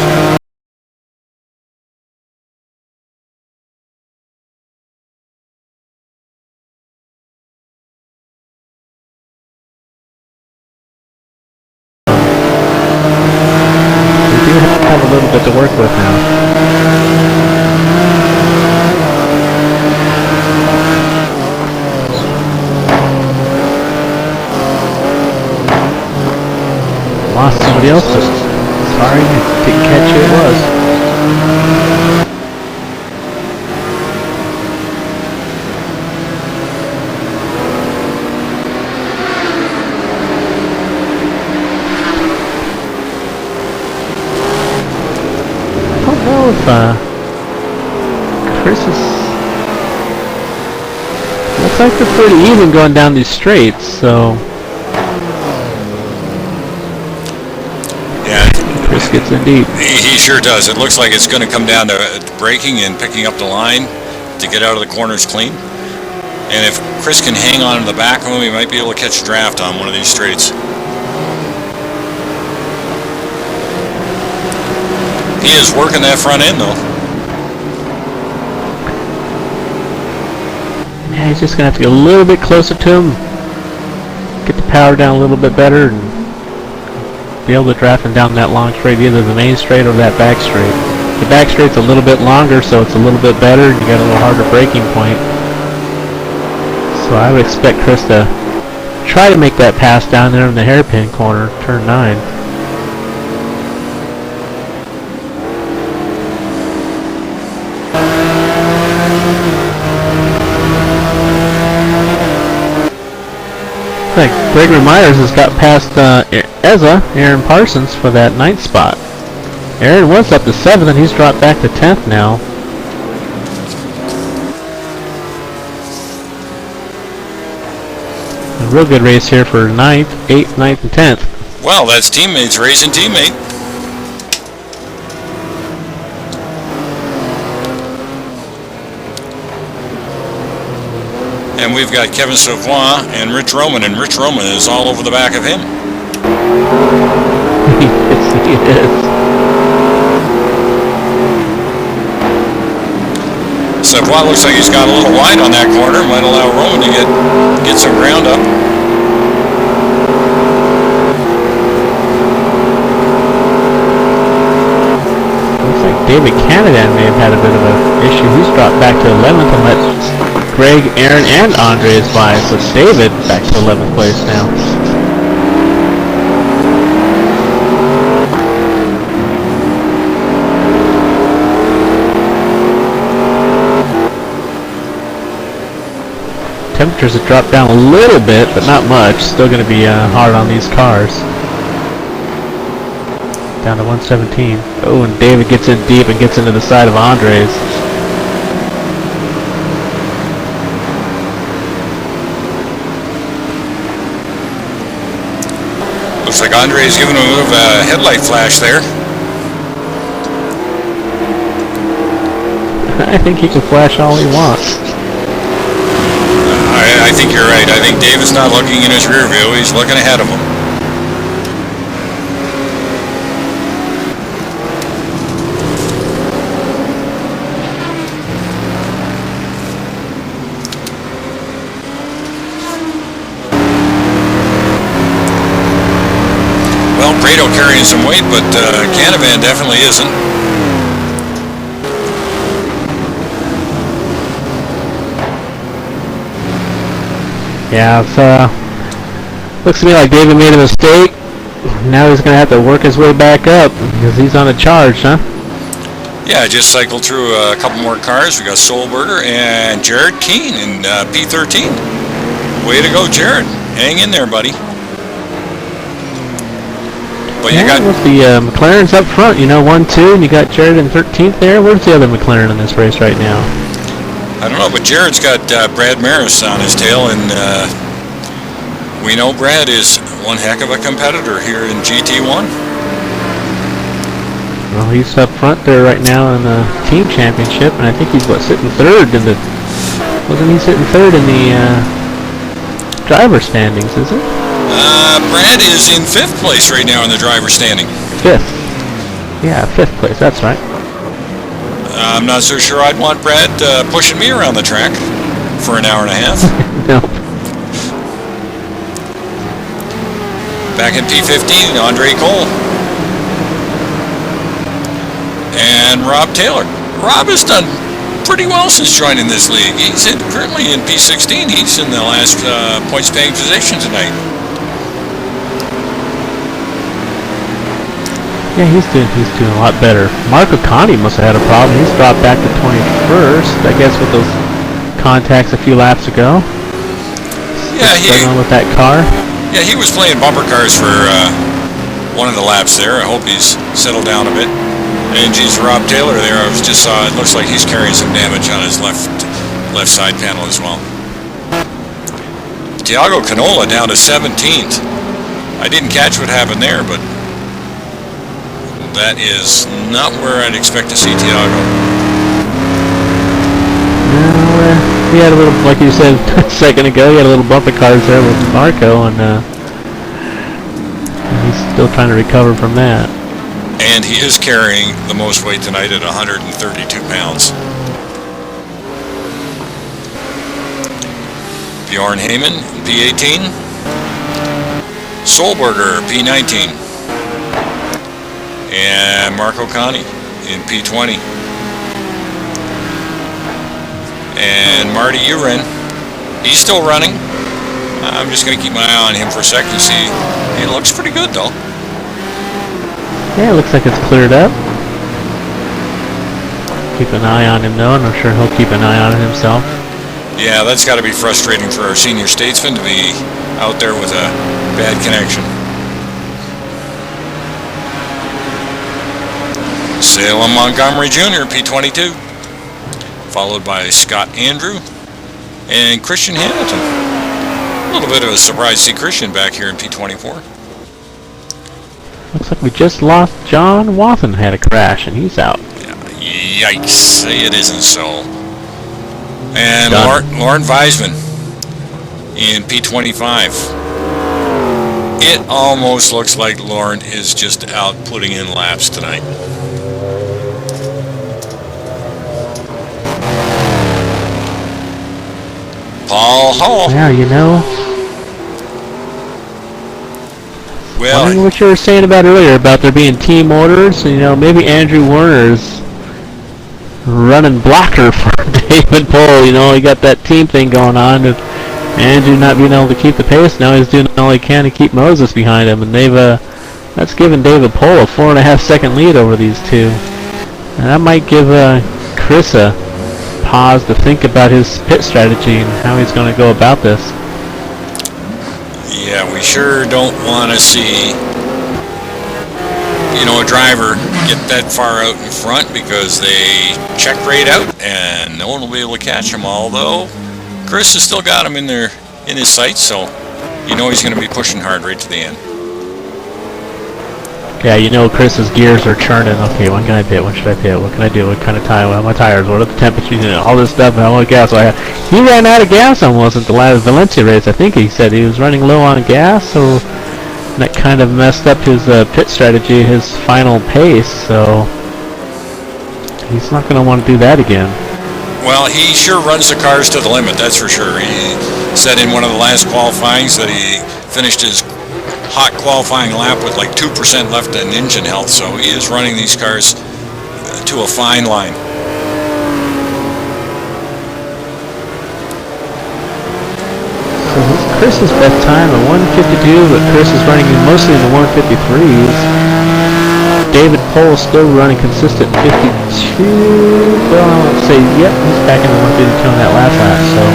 Have a little bit to work with now. Lost somebody else. Sorry, didn't catch who it was. Chris looks like they're pretty even going down these straights, so yeah, Chris gets in deep. He sure does. It looks like it's going to come down to braking and picking up the line to get out of the corners clean. And if Chris can hang on to the back of him, he might be able to catch a draft on one of these straights. He is working that front end, though. Yeah, he's just going to have to get a little bit closer to him, get the power down a little bit better, and be able to draft him down that long straight, either the main straight or that back straight. The back straight's a little bit longer, so it's a little bit better, and you got a little harder braking point. So I would expect Chris to try to make that pass down there in the hairpin corner, turn 9. I think Gregory Myers has got past Aaron Parsons for that 9th spot. Aaron was up to 7th, and he's dropped back to 10th now. A real good race here for 9th, 8th, 9th, and 10th. Well, that's teammates racing teammate. And we've got Kevin Savoy and Rich Roman is all over the back of him. Yes, he is. Savoy looks like he's got a little wide on that corner. Might allow Roman to get some ground up. Looks like David Canadan may have had a bit of an issue. He's dropped back to 11th and let Greg, Aaron, and Andres by. So David back to 11th place now. Temperatures have dropped down a little bit, but not much. Still going to be hard on these cars. Down to 117. Oh, and David gets in deep and gets into the side of Andres. Looks like Andre's giving him a little headlight flash there. I think he can flash all he wants. I think you're right. I think David's not looking in his rear view. He's looking ahead of him. Well, Prado carrying some weight, but Canavan definitely isn't. Yeah, looks to me like David made a mistake. Now he's going to have to work his way back up because he's on a charge, huh? Yeah, just cycled through a couple more cars. We got Solberger and Jared Keane in P13. Way to go, Jared. Hang in there, buddy. But yeah, you got with the McLarens up front, 1-2, and you got Jared in 13th there. Where's the other McLaren in this race right now? I don't know, but Jared's got Brad Maris on his tail, and we know Brad is one heck of a competitor here in GT1. Well, he's up front there right now in the team championship, and I think he's sitting third in the. Wasn't he sitting third in the driver standings? Is it? Brad is in 5th place right now in the driver standing. 5th. Yeah, 5th place. That's right. I'm not so sure I'd want Brad pushing me around the track for an hour and a half. No. Back in P15, Andre Cole. And Rob Taylor. Rob has done pretty well since joining this league. He's currently in P16. He's in the last points-paying position tonight. Yeah, he's doing a lot better. Marco Conti must have had a problem. He's dropped back to 21st, I guess, with those contacts a few laps ago. Yeah, struggling with that car. Yeah, he was playing bumper cars for one of the laps there. I hope he's settled down a bit. And geez, Rob Taylor there, I just saw it looks like he's carrying some damage on his left side panel as well. Tiago Canola down to 17th. I didn't catch what happened there, but that is not where I'd expect to see Tiago. No, he had a little, like you said a second ago, he had a little bumper cars there with Marco, and he's still trying to recover from that. And he is carrying the most weight tonight at 132 pounds. Bjorn Heyman, P18. Solberger, P19. And Marco Conti in P20. And Marty Uren, he's still running. I'm just going to keep my eye on him for a second to see. He looks pretty good though. Yeah, it looks like it's cleared up. Keep an eye on him though, and I'm sure he'll keep an eye on it himself. Yeah, that's got to be frustrating for our senior statesman to be out there with a bad connection. Salem Montgomery Jr., P22, followed by Scott Andrew and Christian Hamilton. A little bit of a surprise to see Christian back here in P24. Looks like we just lost John Wathen, had a crash, and he's out. Yikes, it isn't so. And Lauren Weisman in P25. It almost looks like Lauren is just out putting in laps tonight. Paul Hall. Yeah, you know. Well, I what you were saying about earlier about there being team orders. You know, maybe Andrew Werner's running blocker for David Pohl. You know, he got that team thing going on. With Andrew not being able to keep the pace, now he's doing all he can to keep Moses behind him, and that's given David Pohl a 4.5 second lead over these two. And that might give Chris a pause to think about his pit strategy and how he's going to go about this. yeah, we sure don't want to see, you know, a driver get that far out in front because they check right out and no one will be able to catch him. Although Chris has still got him in his sights, so you know he's going to be pushing hard right to the end. Yeah, you know Chris's gears are churning. Okay, when can I pit? When should I pit? What can I do? What kind of tire? What are my tires? What are the temperatures? You know, all this stuff. How much gas? He ran out of gas almost at the last Valencia race. I think he said he was running low on gas, so that kind of messed up his pit strategy, his final pace. So he's not going to want to do that again. Well, he sure runs the cars to the limit, that's for sure. He said in one of the last qualifyings that he finished his hot qualifying lap with like 2% left in engine health, so he is running these cars to a fine line. So this is Chris's best time at 152, but Chris is running mostly in the 153s. David Pohl still running consistent 52. Well, I won't say, yep, he's back in the 152 on that last lap, so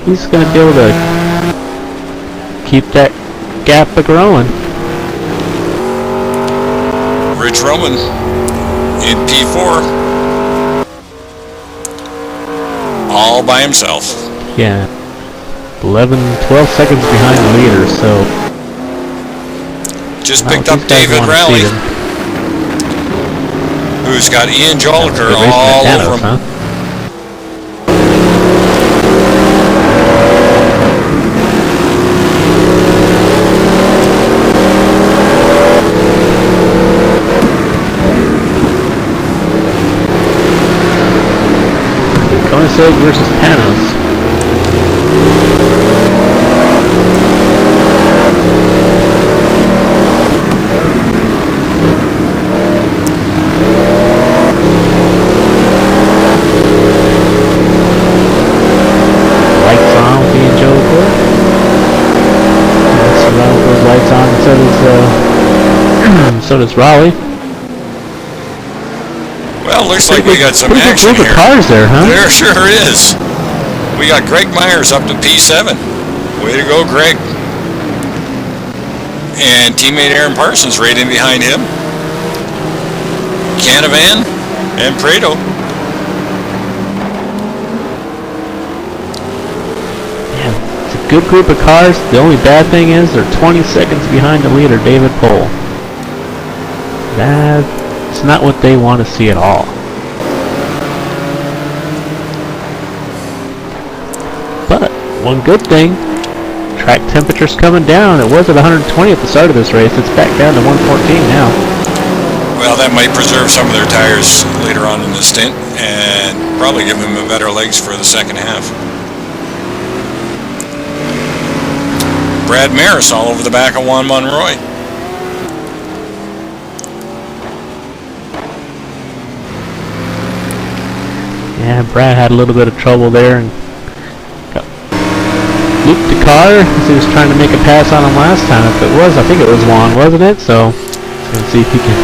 he's going to be able to keep that gap growing. Rich Roman in P4, all by himself. Yeah, 11, 12 seconds behind the leader, so just picked up David Rowley, who's got Ian Joliker all over him. Huh? Koenigsegg versus Panos. Lights on with Ian Joliker. Surround those lights on, and so does Raleigh. Well, looks like we got some action here. Cars there, huh? There sure is. We got Greg Myers up to P7. Way to go, Greg. And teammate Aaron Parsons right in behind him. Canavan and Prado. Yeah, it's a good group of cars. The only bad thing is they're 20 seconds behind the leader, David Pohl. That's not what they want to see at all. But one good thing, track temperature's coming down. It was at 120 at the start of this race. It's back down to 114 now. Well, that might preserve some of their tires later on in the stint and probably give them better legs for the second half. Brad Maris all over the back of Juan Monroy. Yeah, Brad had a little bit of trouble there and looped the car as he was trying to make a pass on him last time. If it was, I think it was Juan, wasn't it? So let's see if he can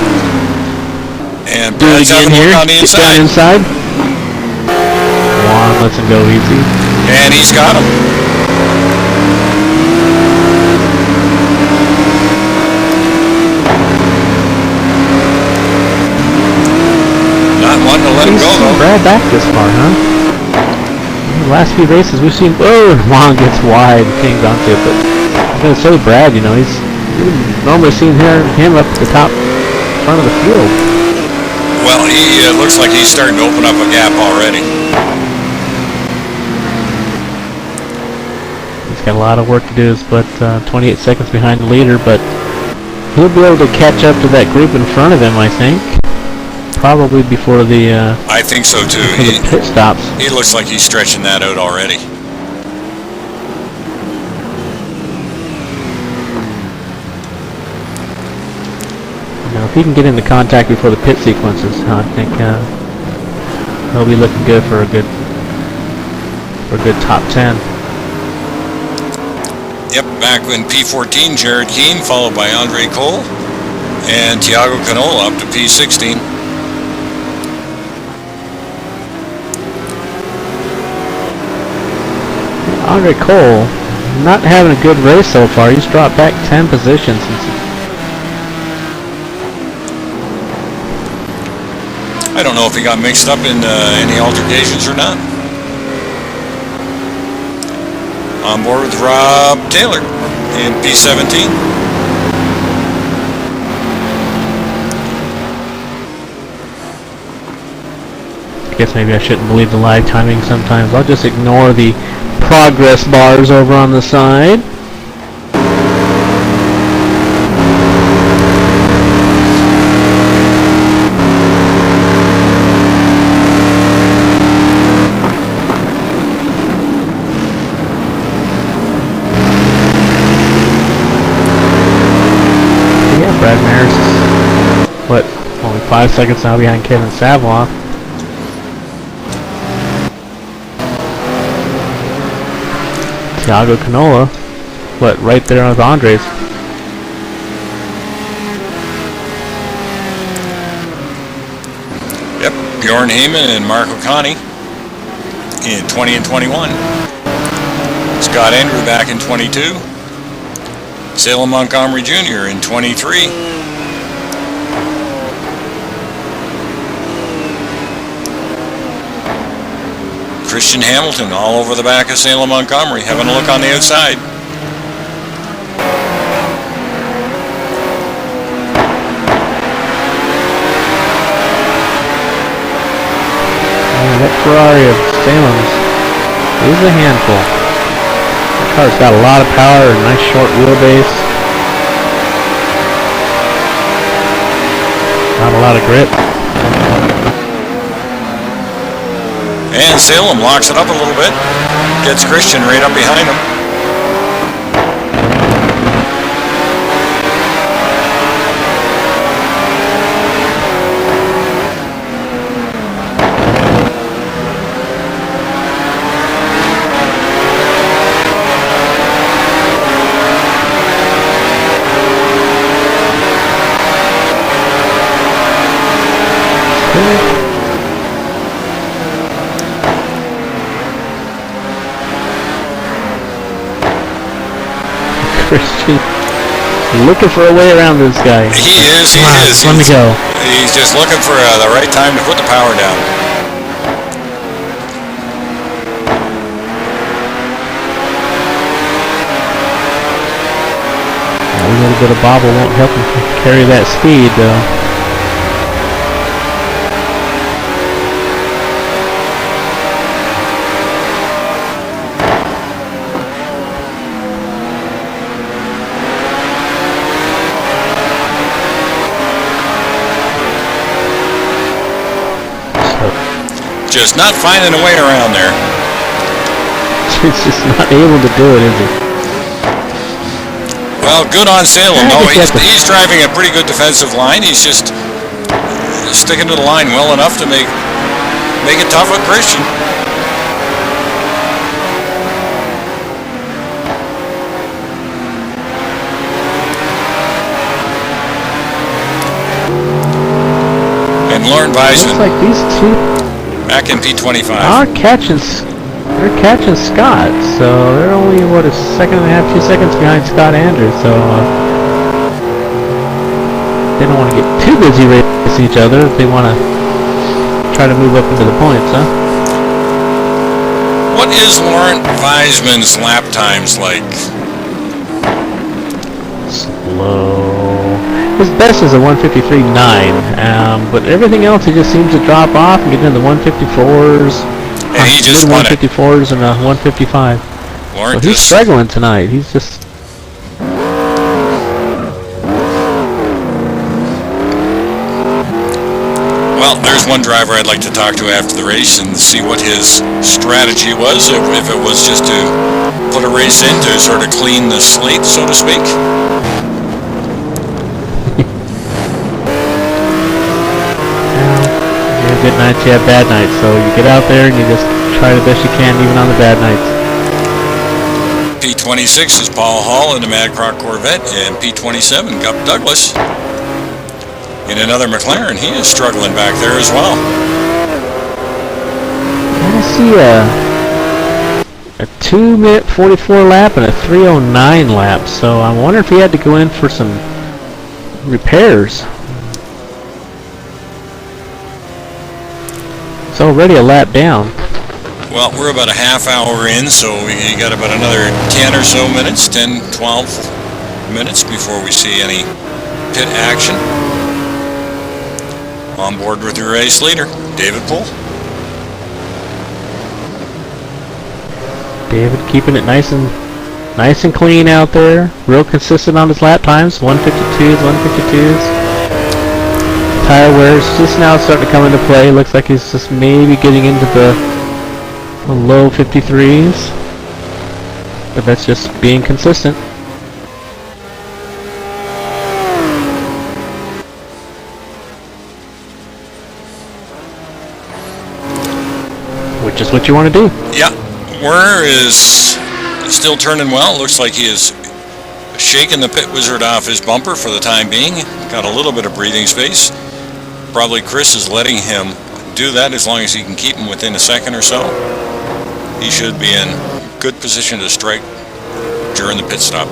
and do it again here. On the Get down inside. Juan lets him go easy. And he's got him. back this far, huh? The last few races we've seen, Juan gets wide and hangs onto it, but I'm going to say Brad, you know, he's normally seen him up at the top front of the field. Well, he looks like he's starting to open up a gap already. He's got a lot of work to do, but 28 seconds behind the leader, but he'll be able to catch up to that group in front of him, I think. Probably before the I think so too. the pit stops. He looks like he's stretching that out already. Now, if he can get into contact before the pit sequences, I think he'll be looking good for a good top 10. Yep, back in P14, Jared Keane, followed by Andre Cole, and Thiago Canola up to P16. Andre Cole, not having a good race so far. He's dropped back 10 positions. I don't know if he got mixed up in any altercations or not. On board with Rob Taylor in P17. I guess maybe I shouldn't believe the live timing sometimes. I'll just ignore the progress bars over on the side. Brad Maris is, only 5 seconds now behind Kevin Savoie. Thiago Canola, right there with Andres. Yep, Bjorn Heyman and Marco Conti in 20 and 21. Scott Andrew back in 22. Salem Montgomery Jr. in 23. Christian Hamilton all over the back of Salem Montgomery, having a look on the outside. That Ferrari of Salem's is a handful. That car's got a lot of power and nice short wheelbase. Not a lot of grip. And Salem locks it up a little bit. Gets Christian right up behind him. Christian looking for a way around this guy. He is. Let me go. He's just looking for the right time to put the power down. A little bit of bobble won't help him carry that speed, though. Just not finding a way around there. He's just not able to do it, is he? Well, good on Salem. No, he's driving a pretty good defensive line. He's just sticking to the line well enough to make it tough with Christian. And Lauren Weisman. Looks like these two back in P25. They're catching Scott, so they're only, a second and a half, 2 seconds behind Scott Andrews, so they don't want to get too busy racing each other if they want to try to move up into the points, huh? What is Laurent Weisman's lap times like? Slow. His best is a 153.9, but everything else he just seems to drop off and get into the 154s. And he just won it. 154s and a 155. Laurent So he's struggling tonight. He's just... Well, there's one driver I'd like to talk to after the race and see what his strategy was, if it was just to put a race in to sort of clean the slate, so to speak. You have good nights, you have bad nights, so you get out there and you just try the best you can, even on the bad nights. P26 is Paul Hall in the Mad Croc Corvette, and P27, Gup Douglas. In another McLaren, he is struggling back there as well. I see a 2-minute 44 lap and a 3:09 lap, so I wonder if he had to go in for some repairs. It's already a lap down. Well, we're about a half hour in, so we got about another 10 or so minutes, 10, 12 minutes before we see any pit action. On board with your race leader, David Poole. David keeping it nice and clean out there. Real consistent on his lap times. 152s, 152s. Tire wears just now starting to come into play. Looks like he's just maybe getting into the low 53s. But that's just being consistent. Which is what you want to do. Yeah, Werner is still turning well. Looks like he is shaking the pit wizard off his bumper for the time being. Got a little bit of breathing space. Probably Chris is letting him do that as long as he can keep him within a second or so. He should be in good position to strike during the pit stop.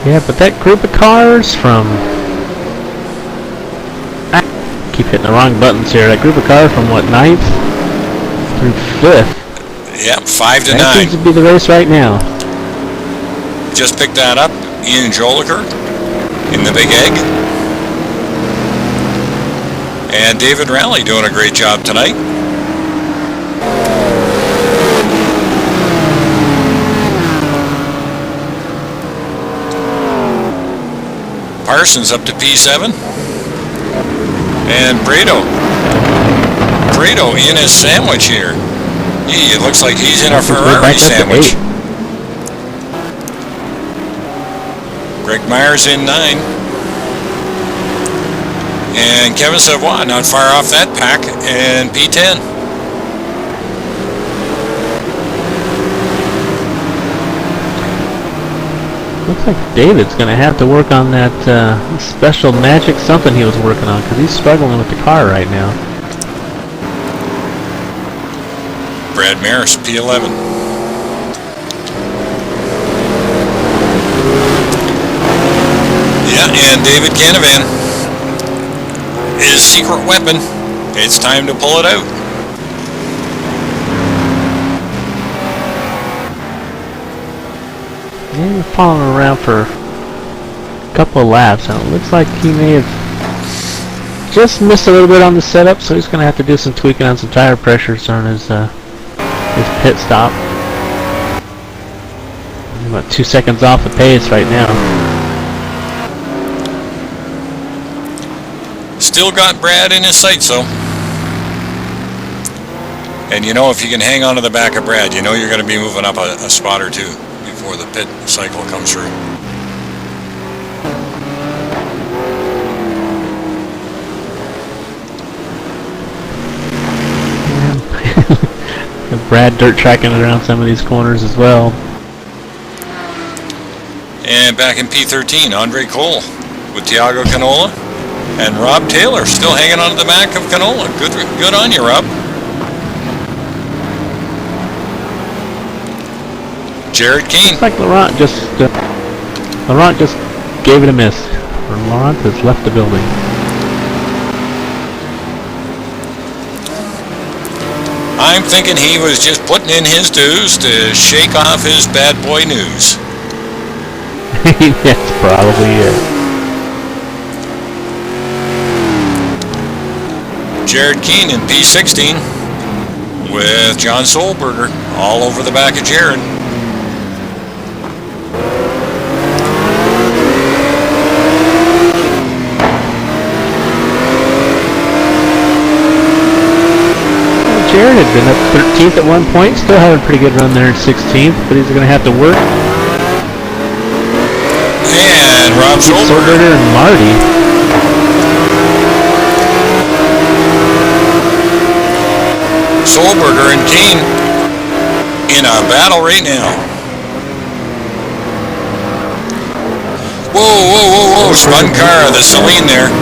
Yeah, but that group of cars from... I keep hitting the wrong buttons here. That group of cars from, what, 9th through 5th? Yeah, 5 to 9. That seems to be the race right now. Just picked that up. Ian Joliker in the Big Egg. And David Rowley doing a great job tonight. Parsons up to P7. And Brado in his sandwich here. It looks like he's in a Ferrari sandwich. Greg Myers in 9. And Kevin Savoy not far off that pack, and P10. Looks like David's going to have to work on that special magic something he was working on, because he's struggling with the car right now. Brad Maris, P11. Yeah, and David Canavan, his secret weapon. It's time to pull it out. Yeah, we're following around for a couple of laps, and it looks like he may have just missed a little bit on the setup, so he's going to have to do some tweaking on some tire pressures on his pit stop. He's about 2 seconds off the pace right now. Still got Brad in his sights, though. And you know, if you can hang on to the back of Brad, you know you're going to be moving up a spot or two before the pit cycle comes through. Brad dirt tracking around some of these corners as well. And back in P13, Andre Cole with Thiago Canola. And Rob Taylor still hanging on to the back of Canola. Good on you, Rob. Jared Keane. Looks like Laurent just gave it a miss. Laurent has left the building. I'm thinking he was just putting in his dues to shake off his bad boy news. That's probably it. Jared Keane in P16 with John Solberger all over the back of Jared. Jared had been up 13th at one point, still having a pretty good run there in 16th, but he's going to have to work. And Rob Solberger and Marty. Solberger and Keane in a battle right now. Whoa, whoa, whoa, whoa, spun car, the Celine there.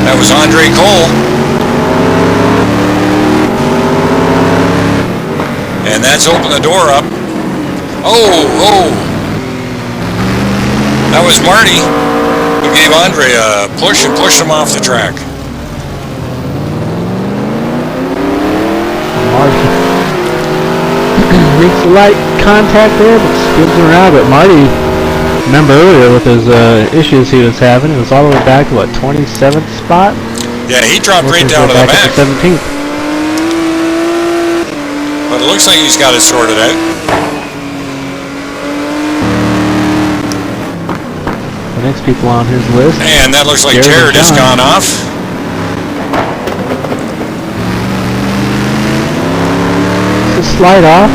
That was Andre Cole. And that's opened the door up. Oh, oh. That was Marty who gave Andre a push and pushed him off the track. Marty makes a light contact there, but skims around. But Marty, remember earlier with his issues he was having, it was all the way back to what, 27th spot? Yeah, he dropped right down to the back. 17th. But it looks like he's got it sorted out. The next people on his list. And that looks like Jared has gone off. Just slide off.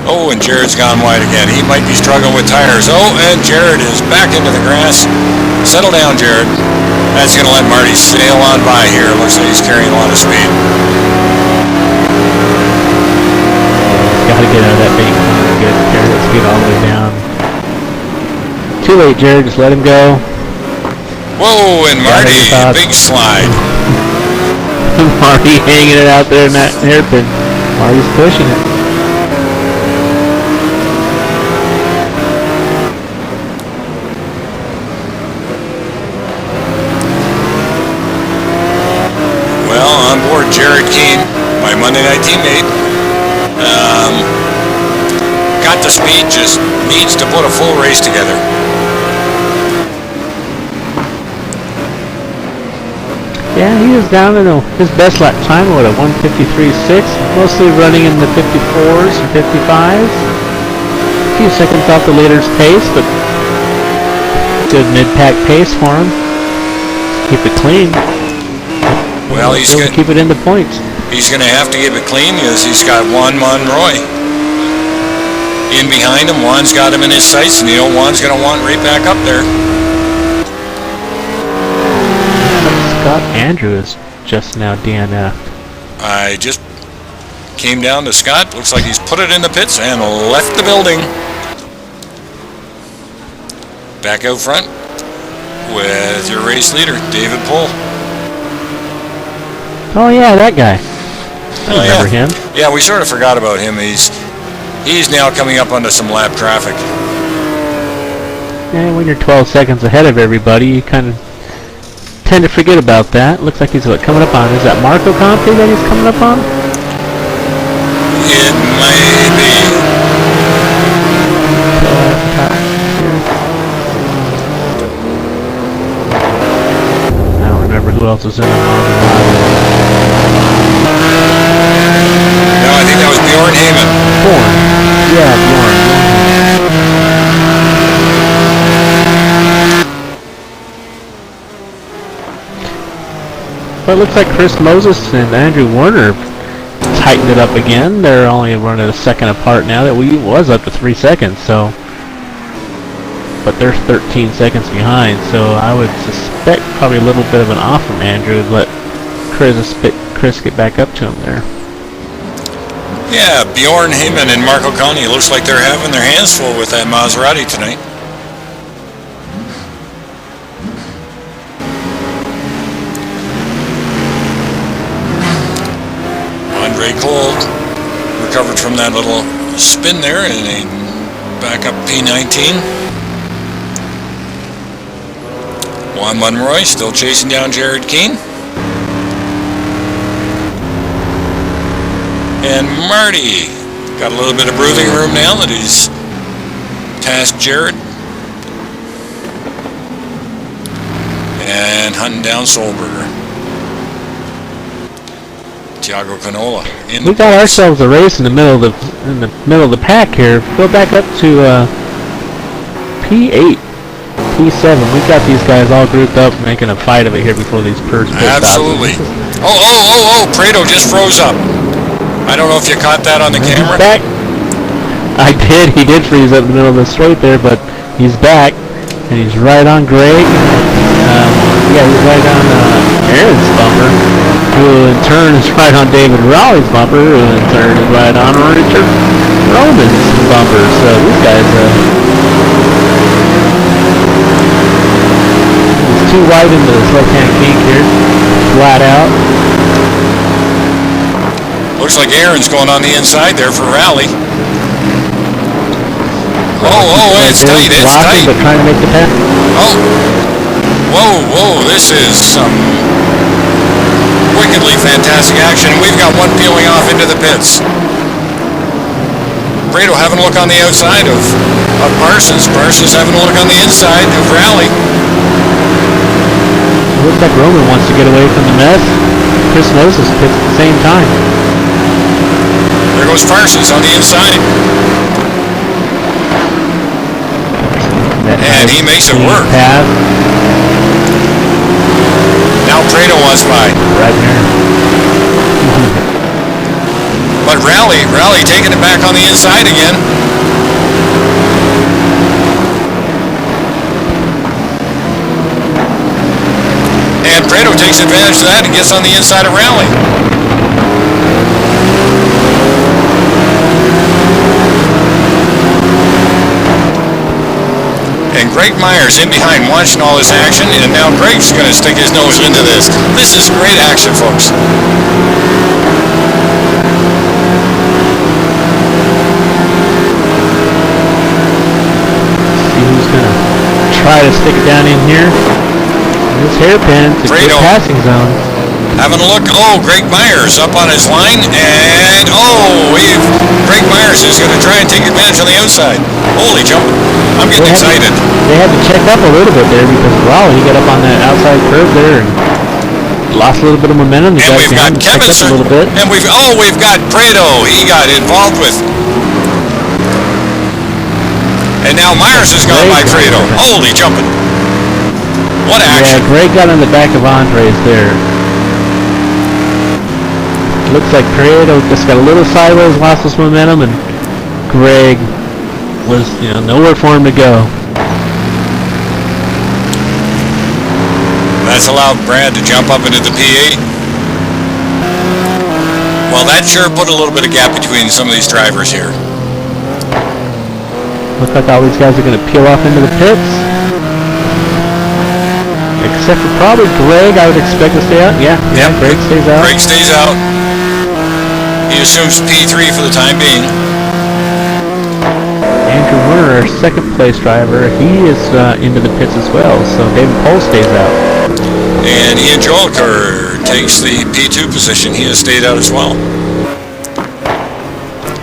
Oh, and Jared's gone wide again. He might be struggling with tires. Oh, and Jared is back into the grass. Settle down, Jared. That's going to let Marty sail on by here. Looks like he's carrying a lot of speed. Got to get out of that big corner and carry that speed all the way down. Too late, Jared. Just let him go. Whoa, and Marty, big slide. Marty hanging it out there in that hairpin. Marty's pushing it. On board Jared Keane, my Monday night teammate. Got the speed, just needs to put a full race together. Yeah, he was down to his best lap time, what, a 1:53.6, mostly running in the 54s and 55s. A few seconds off the leader's pace, but good mid-pack pace for him. Keep it clean. Well, he's going to keep it in the points. He's going to have to keep it clean because he's got Juan Monroy in behind him. Juan's got him in his sights, and Juan's going to want right back up there. Scott Andrews just now DNF'd. I just came down to Scott. Looks like he's put it in the pits and left the building. Back out front with your race leader, David Pohl. Oh yeah, that guy. I remember him. Yeah, we sort of forgot about him. He's now coming up onto some lap traffic. And when you're 12 seconds ahead of everybody, you kind of tend to forget about that. Looks like he's coming up on. Is that Marco Conti that he's coming up on? It may be. I don't remember who else was in the No, I think that was Bjorn Heyman. Bjorn. Yeah, Bjorn. But it looks like Chris Moses and Andrew Warner tightened it up again. They're only running a second apart now. That we was up to 3 seconds, so. But they're 13 seconds behind, so I would suspect probably a little bit of an off from Andrew to let Chris get back up to him there. Yeah, Bjorn Heyman and Marco Conti. Looks like they're having their hands full with that Maserati tonight. Ray Cole recovered from that little spin there and a backup P19. Juan Monroy still chasing down Jared Keane. And Marty got a little bit of breathing room now that he's past Jared. And hunting down Solberger. Thiago Canola. We got ourselves a race in the middle of the pack here. Go back up to P8, P7. We got these guys all grouped up, making a fight of it here before these pit stops. Absolutely. Oh! Prado just froze up. I don't know if you caught that on the camera. Back. I did. He did freeze up in the middle of the straight there, but he's back, and he's right on Greg. Yeah, he's right on Aaron's bumper, who in turn is right on David Raleigh's bumper, who in turn is right on Richard Roman's bumper. So these guys, he's too wide into this left-hand kink here, flat out. Looks like Aaron's going on the inside there for Raleigh. It's tight, it's tight. But trying to make the pass. Oh, whoa, this is some wickedly fantastic action. We've got one peeling off into the pits. Prado having a look on the outside of Parsons. Parsons having a look on the inside of Raleigh. It looks like Roman wants to get away from the mess. Chris Moses pits at the same time. There goes Parsons on the inside. And he makes it work. Pass. Now Prado wants by. Right here. But Raleigh taking it back on the inside again. And Prado takes advantage of that and gets on the inside of Raleigh. And Greg Myers in behind watching all this action, and now Greg's going to stick his nose into this. This is great action, folks. See who's going to try to stick it down in here. This hairpin, it's a good passing zone. Having a look. Oh, Greg Myers up on his line, and Greg Myers is going to try and take advantage on the outside. Holy jump. I'm getting excited. They had to check up a little bit there because Raleigh, he got up on that outside curve there and lost a little bit of momentum. And we've got Kevin a little bit. And we've got Prado. He got involved with. And now Myers has gone by Prado. Holy jumping. What action. Yeah, Greg got on the back of Andres there. Looks like Prado just got a little sideways, lost his momentum, and Greg was, nowhere for him to go. That's allowed Brad to jump up into the P8. Well, that sure put a little bit of gap between some of these drivers here. Looks like all these guys are going to peel off into the pits. Except for probably Greg, I would expect to stay out. Yeah, Greg stays out. Greg stays out. He assumes P3 for the time being. Andrew Werner, our second place driver, he is into the pits as well, so David Pohl stays out. And Ian Joliker takes the P2 position. He has stayed out as well.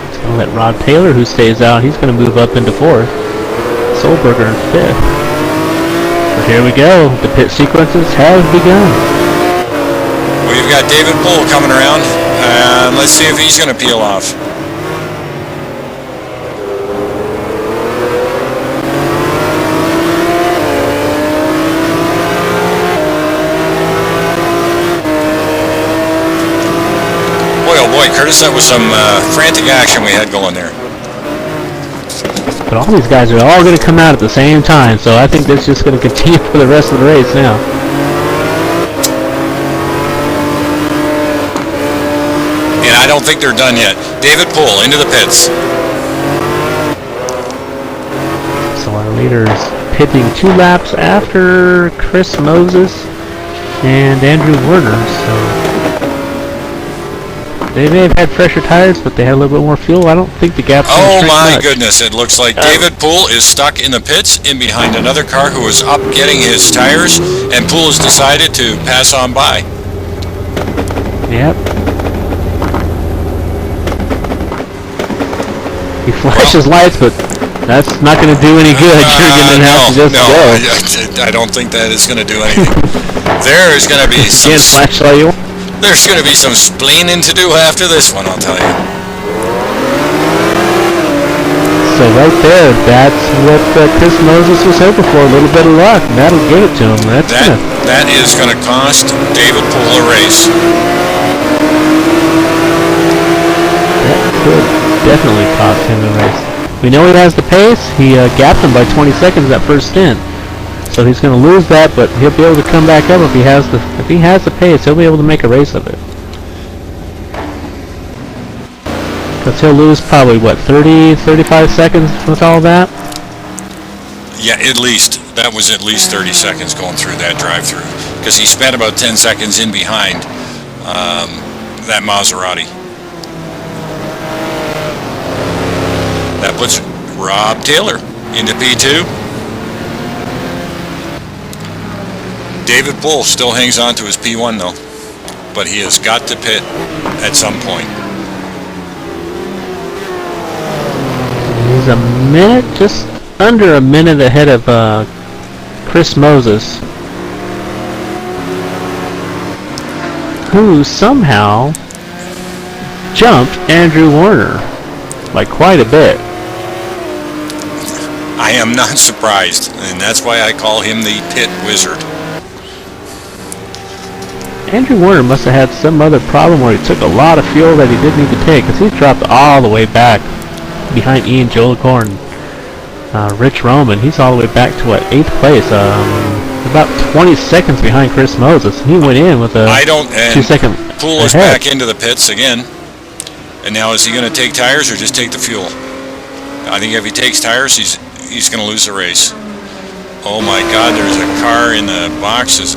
It's going to let Rod Taylor, who stays out, he's going to move up into fourth. Solberger in fifth. So here we go. The pit sequences have begun. We've got David Pohl coming around, and let's see if he's going to peel off. Boy, Curtis, that was some frantic action we had going there. But all these guys are all going to come out at the same time, so I think that's just going to continue for the rest of the race now. And I don't think they're done yet. David Pohl into the pits. So our leader is pitting 2 laps after Chris Moses and Andrew Werner, so They may have had fresher tires, but they had a little bit more fuel. I don't think the gap's going to Oh shrink my much. goodness, it looks like David Poole is stuck in the pits in behind another car who is up getting his tires, and Poole has decided to pass on by. Yep. He flashes lights, but that's not going to do any good. You're going to have to just go. I don't think that is going to do anything. There is going to be some. Again, flash all you want. There's going to be some splaining to do after this one, I'll tell you. So right there, that's what Chris Moses was hoping for. A little bit of luck. That'll give it to him. That is going to cost David Poole a race. That could definitely cost him a race. We know he has the pace. He gapped him by 20 seconds that first stint. So he's going to lose that, but he'll be able to come back up if he has the pace. He'll be able to make a race of it. Because he'll lose probably, what, 30, 35 seconds with all that? Yeah, at least. That was at least 30 seconds going through that drive-through. Because he spent about 10 seconds in behind that Maserati. That puts Rob Taylor into P2. David Poole still hangs on to his P1 though, but he has got to pit at some point. He's a minute, just under a minute ahead of Chris Moses, who somehow jumped Andrew Warner by quite a bit. I am not surprised, and that's why I call him the pit wizard. Andrew Warner must have had some other problem where he took a lot of fuel that he didn't need to take, because he's dropped all the way back behind Ian Jolicoeur and Rich Roman. He's all the way back to, what, 8th place, about 20 seconds behind Chris Moses. He went in with a 2-second Poole is back into the pits again. And now is he going to take tires or just take the fuel? I think if he takes tires, he's going to lose the race. Oh my God, there's a car in the boxes.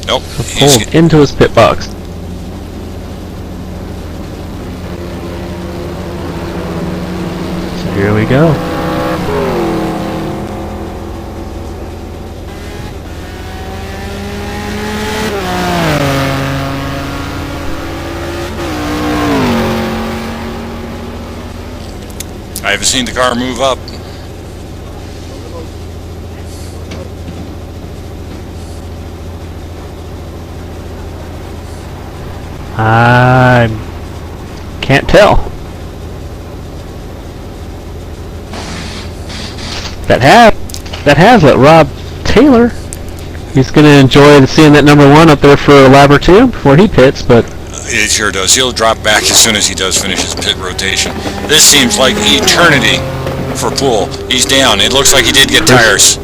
Nope. Pulled into his pit box. So here we go. I haven't seen the car move up. I can't tell. That has let Rob Taylor. He's going to enjoy seeing that number 1 up there for a lap or two before he pits, but it sure does. He'll drop back as soon as he does finish his pit rotation. This seems like eternity for Poole. He's down. It looks like he did get tires.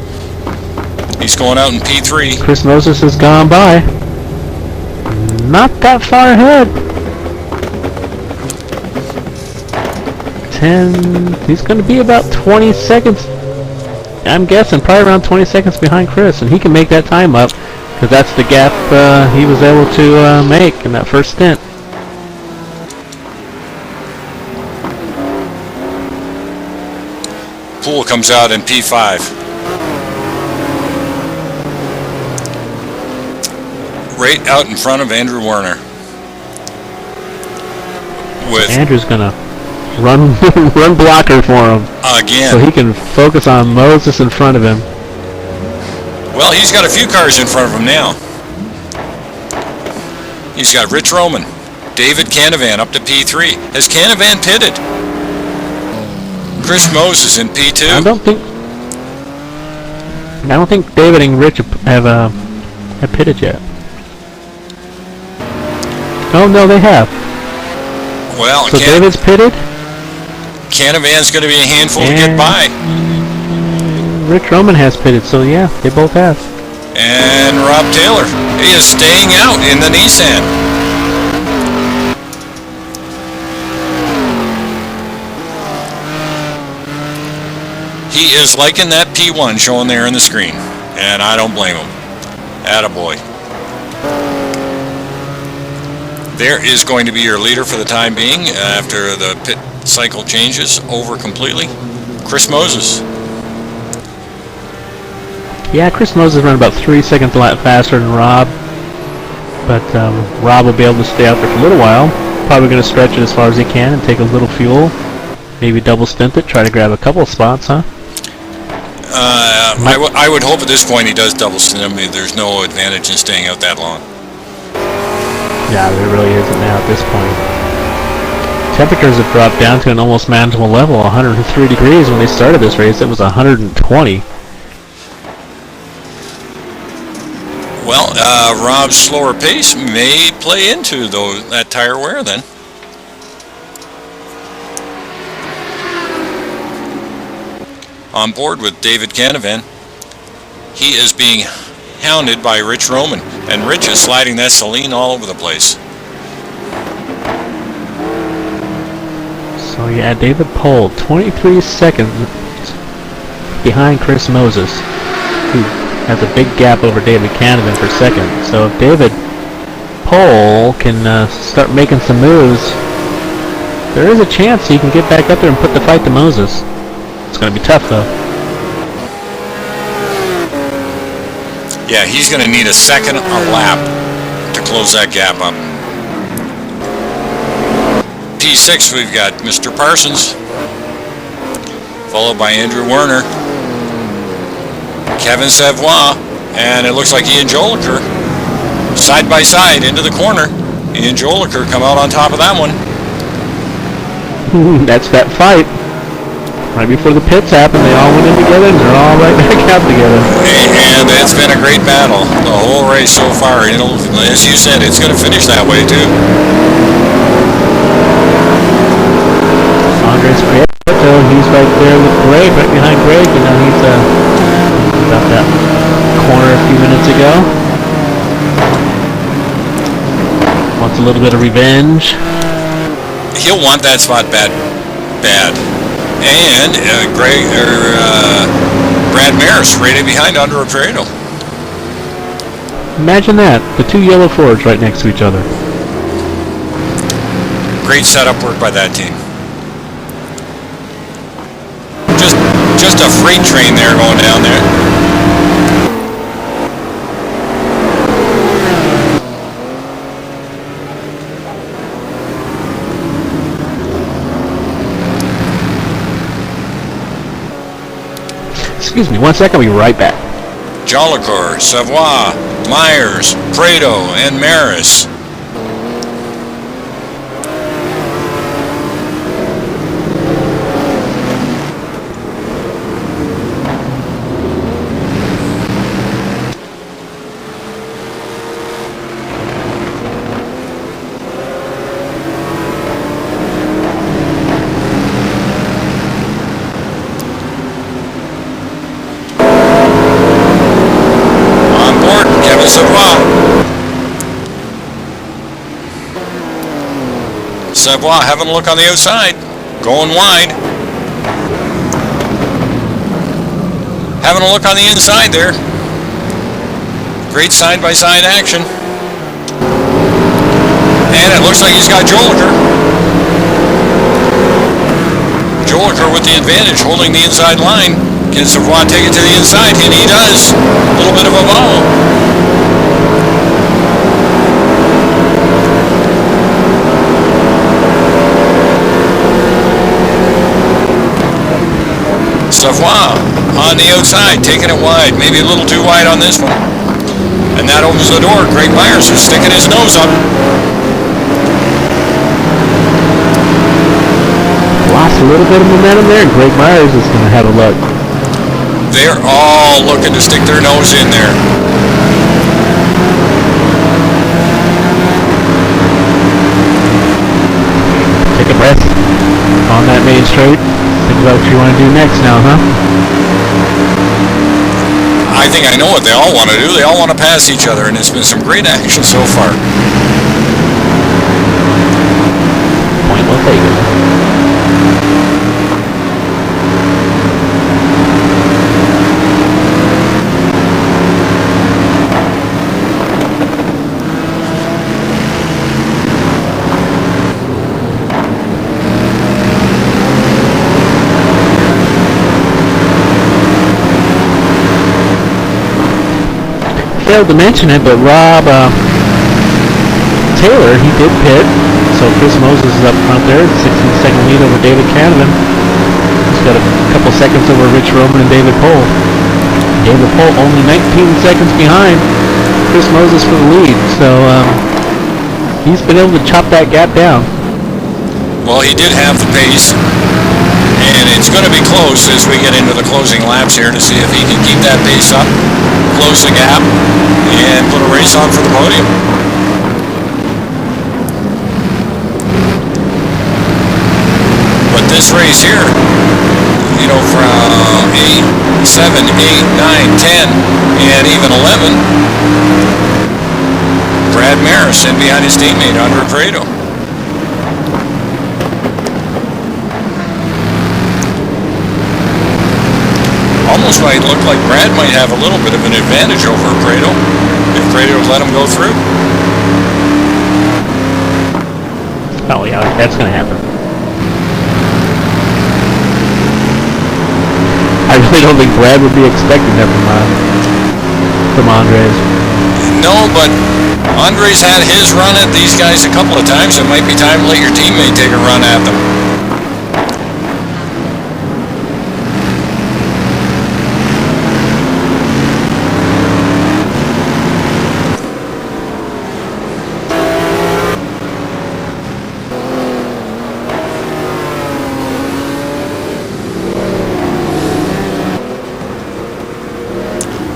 He's going out in P3. Chris Moses has gone by. Not that far ahead. 10. He's going to be about 20 seconds. I'm guessing probably around 20 seconds behind Chris, and he can make that time up because that's the gap he was able to make in that first stint. Poole comes out in P5. Right out in front of Andrew Warner. Andrew's gonna run blocker for him again, so he can focus on Moses in front of him. Well, he's got a few cars in front of him now. He's got Rich Roman, David Canavan up to P3. Has Canavan pitted? Chris Moses in P2. I don't think David and Rich have pitted yet. Oh no, they have. Well, so David's pitted. Canavan's going to be a handful to get by. Rich Roman has pitted, so yeah, they both have. And Rob Taylor, he is staying out in the Nissan. He is liking that P1 showing there on the screen, and I don't blame him. Attaboy. There is going to be your leader for the time being after the pit cycle changes over completely. Chris Moses. Yeah, Chris Moses ran about 3 seconds a lap faster than Rob, but Rob will be able to stay out there for a little while. Probably going to stretch it as far as he can and take a little fuel. Maybe double stint it, try to grab a couple of spots, huh? I would hope at this point he does double stint. I mean, there's no advantage in staying out that long. Yeah, there really isn't now at this point. Temperatures have dropped down to an almost manageable level, 103 degrees when they started this race. It was 120. Well, Rob's slower pace may play into that tire wear then. On board with David Canavan. He is being hounded by Rich Roman, and Rich is sliding that Celine all over the place. So yeah, David Pohl, 23 seconds behind Chris Moses, who has a big gap over David Canavan for second. So if David Pohl can start making some moves, there is a chance he can get back up there and put the fight to Moses. It's going to be tough though. Yeah, he's going to need a second a lap to close that gap up. P6, we've got Mr. Parsons, followed by Andrew Werner, Kevin Savoie, and it looks like Ian Joliker side by side into the corner. Ian Joliker come out on top of that one. That's that fight. Right before the pits happened, they all went in together, and they're all right back out together. And it's been a great battle the whole race so far. It'll, as you said, it's going to finish that way too. Andres Prieto, he's right there with Greg, right behind Greg. You know, he's about that corner a few minutes ago. Wants a little bit of revenge. He'll want that spot bad. And Brad Maris right behind Andres Prieto. Imagine that, the two yellow Fords right next to each other. Great setup work by that team. Just a freight train there going down there. Excuse me, 1 second, I'll be right back. Jolicoeur, Savoie, Myers, Prado, and Maris. Savoie having a look on the outside, going wide. Having a look on the inside there. Great side-by-side action. And it looks like he's got Jolicoeur. Jolicoeur with the advantage, holding the inside line. Can Savoie take it to the inside? And he does. A little bit of a bobble. Savoie on the outside, taking it wide, maybe a little too wide on this one. And that opens the door. Greg Myers is sticking his nose up. Lost a little bit of momentum there, and Greg Myers is going to have a look. They're all looking to stick their nose in there. Take a breath on that main straight. Think about what you want to do next now, huh? I think I know what they all want to do. They all want to pass each other, and it's been some great action so far. Point well taken. failed to mention it, but Rob Taylor, he did pit. So Chris Moses is up front there, 16-second lead over David Canavan. He's got a couple seconds over Rich Roman and David Pohl. David Pohl only 19 seconds behind Chris Moses for the lead. So he's been able to chop that gap down. Well, he did have the pace, and it's going to be close as we get into the closing laps here to see if he can keep that pace up, close the gap, and put a race on for the podium. But this race here, you know, from 8, 7, 8, 9, 10, and even 11, Brad Maris in behind his teammate, Andre Prado. Almost might look like Brad might have a little bit of an advantage over Prado if Prado would let him go through. Oh yeah, that's going to happen. I really don't think Brad would be expecting that from Andres. No, but Andres had his run at these guys a couple of times. It might be time to let your teammate take a run at them.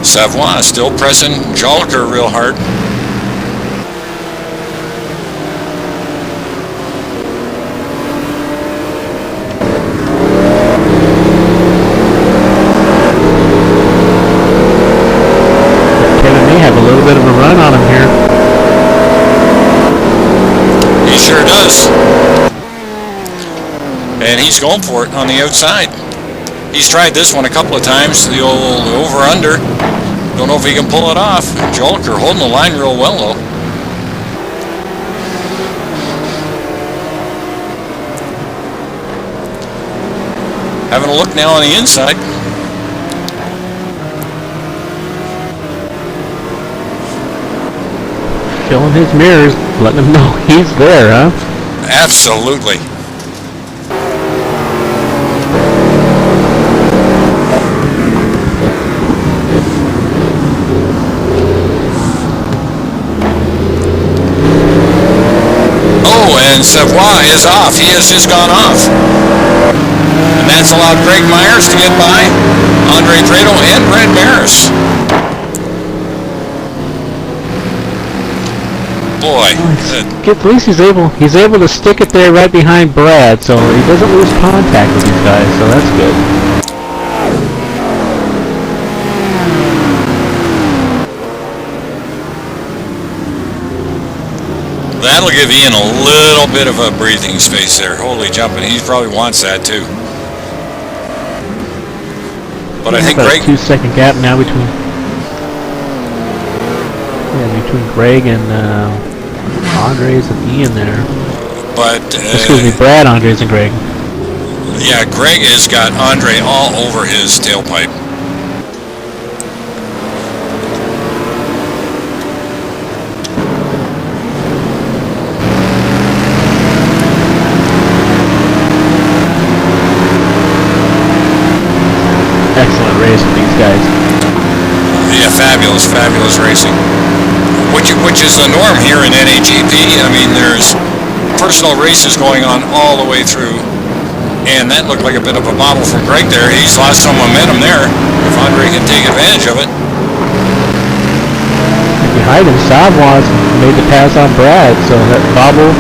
Savoie still pressing Joliker real hard. Kevin may have a little bit of a run on him here. He sure does. And he's going for it on the outside. He's tried this one a couple of times, the old over-under. Don't know if he can pull it off. Joliker holding the line real well, though. Having a look now on the inside. Filling his mirrors, letting him know he's there, huh? Absolutely. And Savoie is off. He has just gone off. And that's allowed Greg Myers to get by Andre Prado and Brad Maris. Boy. At least he's able to stick it there right behind Brad, so he doesn't lose contact with these guys, so that's good. That'll give Ian a little bit of a breathing space there. Holy jumping, he probably wants that too. But I think Greg... a 2-second gap now between Greg and Andres and Ian there. But excuse me, Brad, Andres, and Greg. Yeah, Greg has got Andre all over his tailpipe. Excellent race with these guys. Yeah, fabulous racing. Which is the norm here in NAGP. I mean, there's personal races going on all the way through, and that looked like a bit of a bobble from Greg there. He's lost some momentum there. If Andre can take advantage of it. And behind him, Savoie made the pass on Brad, so that bobble,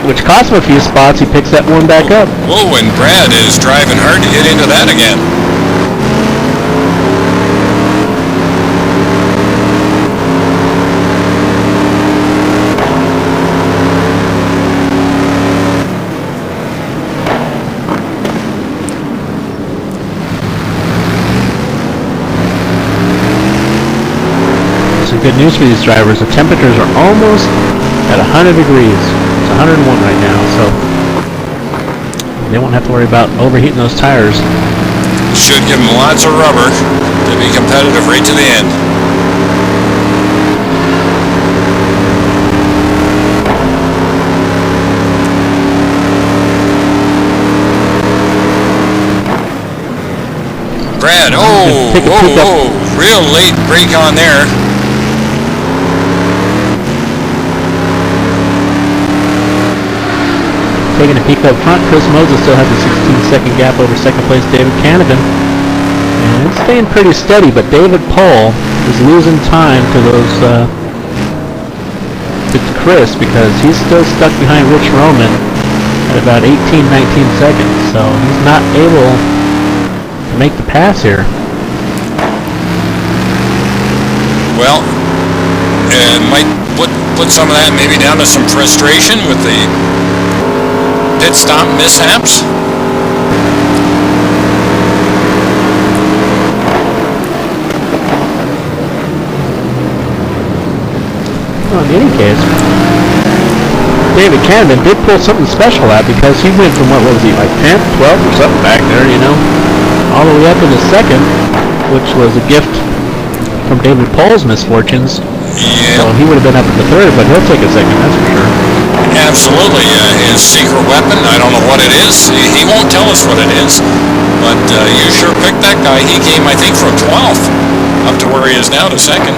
which cost him a few spots, he picks that one back up. Whoa, and Brad is driving hard to get into that again. Some good news for these drivers. The temperatures are almost at 100 degrees. It's 101 right now, so they won't have to worry about overheating those tires. Should give them lots of rubber. to be competitive right to the end. Brad, real late break on there. Taking a peek up front, Chris Moses still has a 16-second gap over second place David Canavan. And it's staying pretty steady, but David Pohl is losing time to those, to Chris, because he's still stuck behind Rich Roman at about 18-19 seconds, so he's not able to make the pass here. Well, and might put some of that maybe down to some frustration with the pit stop mishaps. Well, in any case, David Canavan did pull something special out, because he went from, what was he, like 10th, 12th or something back there, you know, all the way up in the second, which was a gift from David Pohl's misfortunes. Yeah. So he would have been up in the third, but he'll take a second, that's for sure. Absolutely. His secret weapon, I don't know what it is. He won't tell us what it is. But you sure picked that guy. He came, I think, from 12th up to where he is now to second.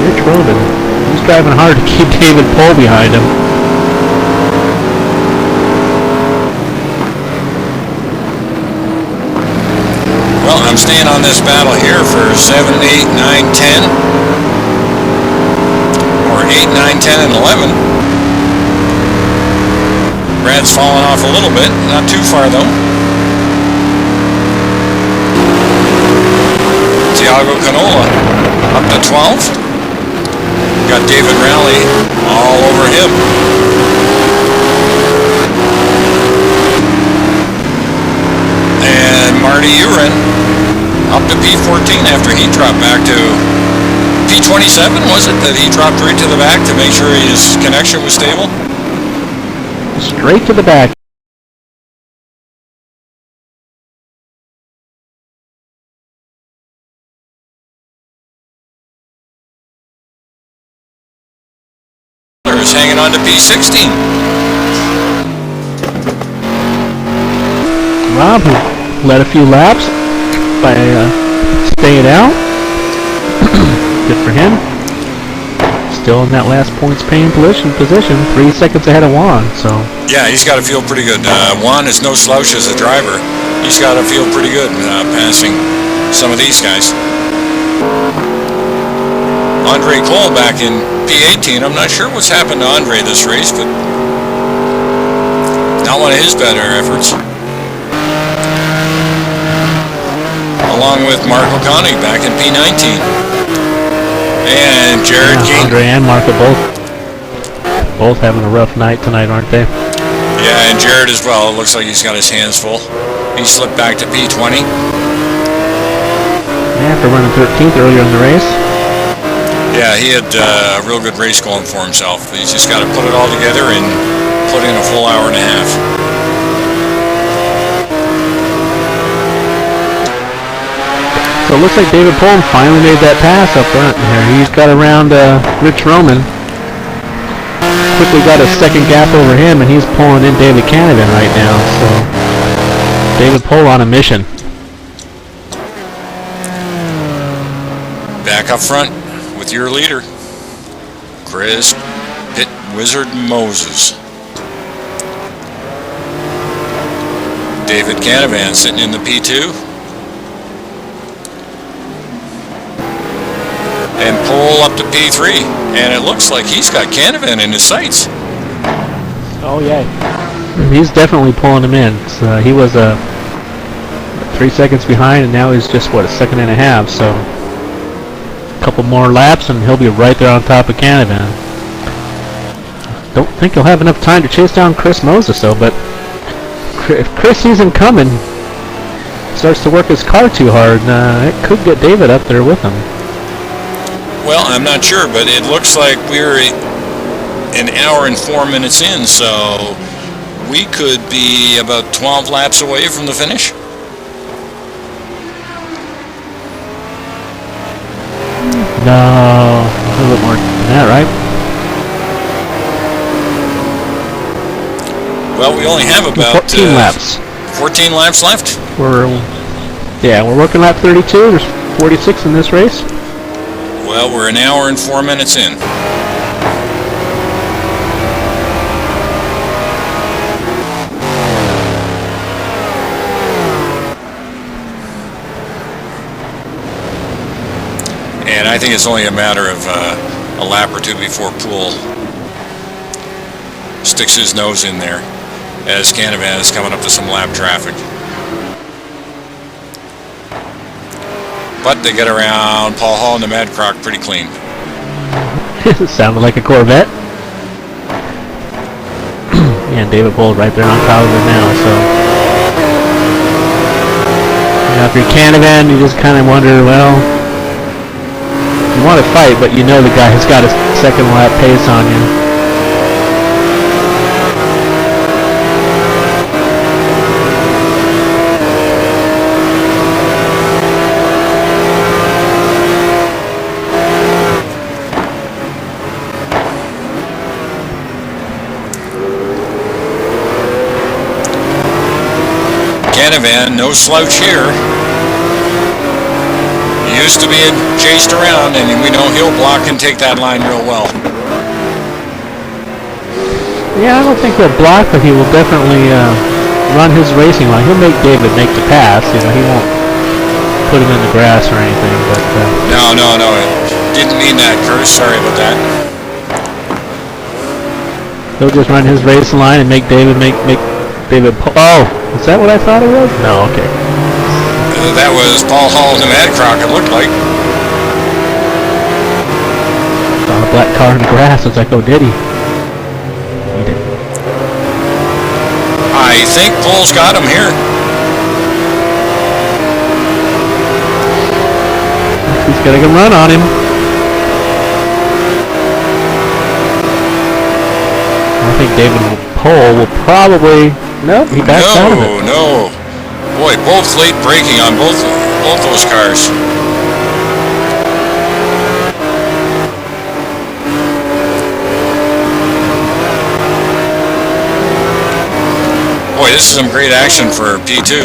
Rich Roman, he's driving hard to keep David Pohl behind him. Well, I'm staying on this battle here for 7, 8, 9, 10. Or 8, 9, 10, and 11. Brad's falling off a little bit. Not too far, though. Tiago Canola up to 12. Got David Rowley all over him. And Marty Uren up to P14 after he dropped back to P27, was it, that he dropped right to the back to make sure his connection was stable? Straight to the back. Is hanging on to P16. Rob, who led a few laps by staying out. Good for him. Still in that last points paying position, 3 seconds ahead of Juan, so. Yeah, he's got to feel pretty good. Juan is no slouch as a driver. He's got to feel pretty good passing some of these guys. Andre Cole back in P18. I'm not sure what's happened to Andre this race, but not one of his better efforts. Along with Mark O'Connor back in P19. And Jared King. Andre and Mark are both having a rough night tonight, aren't they? Yeah, and Jared as well. It looks like he's got his hands full. He slipped back to P20. Yeah, after running 13th earlier in the race. Yeah, he had a real good race going for himself. He's just got to put it all together and put in a full hour and a half. So it looks like David Pohl finally made that pass up front here. He's got around Rich Roman. Quickly got a second gap over him, and he's pulling in David Canavan right now. So David Pohl on a mission. Back up front with your leader, Chris Pit Wizard Moses. David Canavan sitting in the P2. And Pohl up to P3. And it looks like he's got Canavan in his sights. Oh, yeah. He's definitely pulling him in. So, he was 3 seconds behind, and now he's just, what, a second and a half. So a couple more laps, and he'll be right there on top of Canavan. Don't think he'll have enough time to chase down Chris Moses, though, but if Chris sees him coming, starts to work his car too hard, it could get David up there with him. Well, I'm not sure, but it looks like we're an hour and 4 minutes in, so we could be about 12 laps away from the finish. No, a little bit more than that, right? Well, we only have about 14 laps. 14 laps left. We're working lap 32. There's 46 in this race. Well, we're an hour and 4 minutes in. And I think it's only a matter of a lap or two before Poole sticks his nose in there as Canavan is coming up to some lap traffic. But they get around Paul Hall and the Mad Croc pretty clean. Sounded like a Corvette. And David Poole right there on top of it now, so. If you're Canavan, you just kind of wonder, well, you want to fight, but you know the guy has got a second lap pace on you. Canavan, no slouch here. He used to being chased around, and we know he'll block and take that line real well. Yeah, I don't think he'll block, but he will definitely run his racing line. He'll make David make the pass. You know, he won't put him in the grass or anything. But no, didn't mean that, Curtis. Sorry about that. He'll just run his racing line and make David make David. Oh, is that what I thought it was? No, okay. That was Paul Hall and the Mad Croc, it looked like. Saw a black car in the grass. It's like, oh, did he? He did. I think Poole's got him here. He's got a good run on him. I think David Poole will probably... Nope, he backs out of it. No. Boy, both late braking on both those cars. Boy, this is some great action for P2.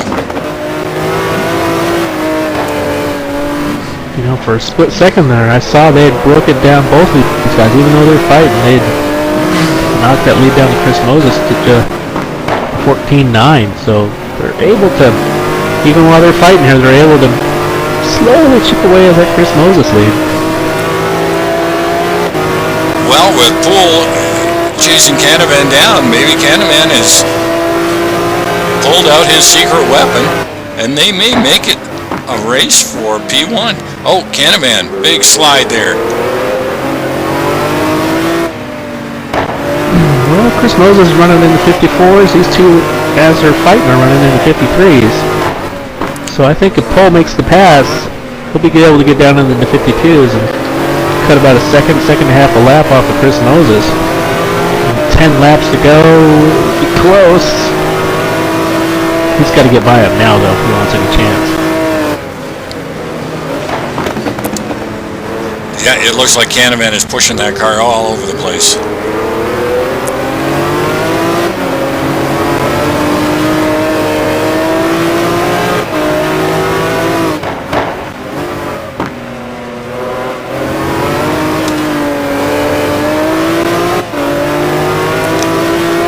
You know, for a split second there, I saw they had broken down both of these guys, even though they're fighting. They had knocked that lead down to Chris Moses to 14-9, so they're able to, even while they're fighting here, they're able to slowly chip away at that Chris Moses lead. Well, with Poole chasing Canavan down, maybe Canavan has pulled out his secret weapon, and they may make it a race for P1. Oh, Canavan, big slide there. Well, Chris Moses is running in the 54s. These two, as they're fighting, are running in the 53s. So I think if Poole makes the pass, he'll be able to get down into the 52s and cut about a second and a half a lap off of Chris Moses. And 10 laps to go. Be close. He's got to get by him now, though, if he wants any chance. Yeah, it looks like Canavan is pushing that car all over the place.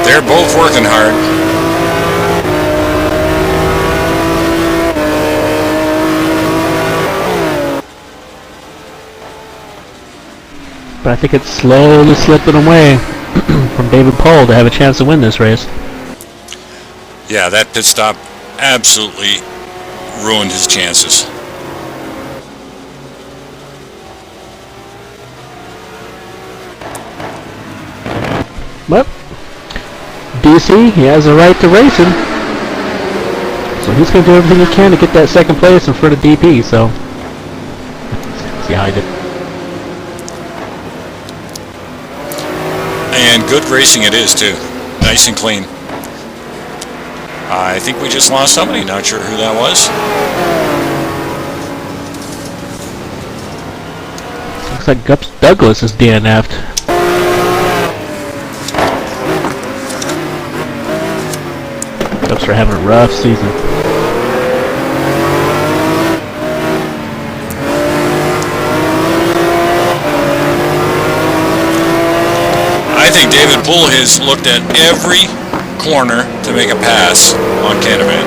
They're both working hard. But I think it's slowly slipping away from David Poole to have a chance to win this race. Yeah, that pit stop absolutely ruined his chances. But DC, he has a right to race him. So he's going to do everything he can to get that second place in front of DP, so let's see how he did. And good racing it is too. Nice and clean. I think we just lost somebody. Not sure who that was. Looks like Douglas is DNF'd. Gups are having a rough season. I think David Poole has looked at every corner to make a pass on Canavan.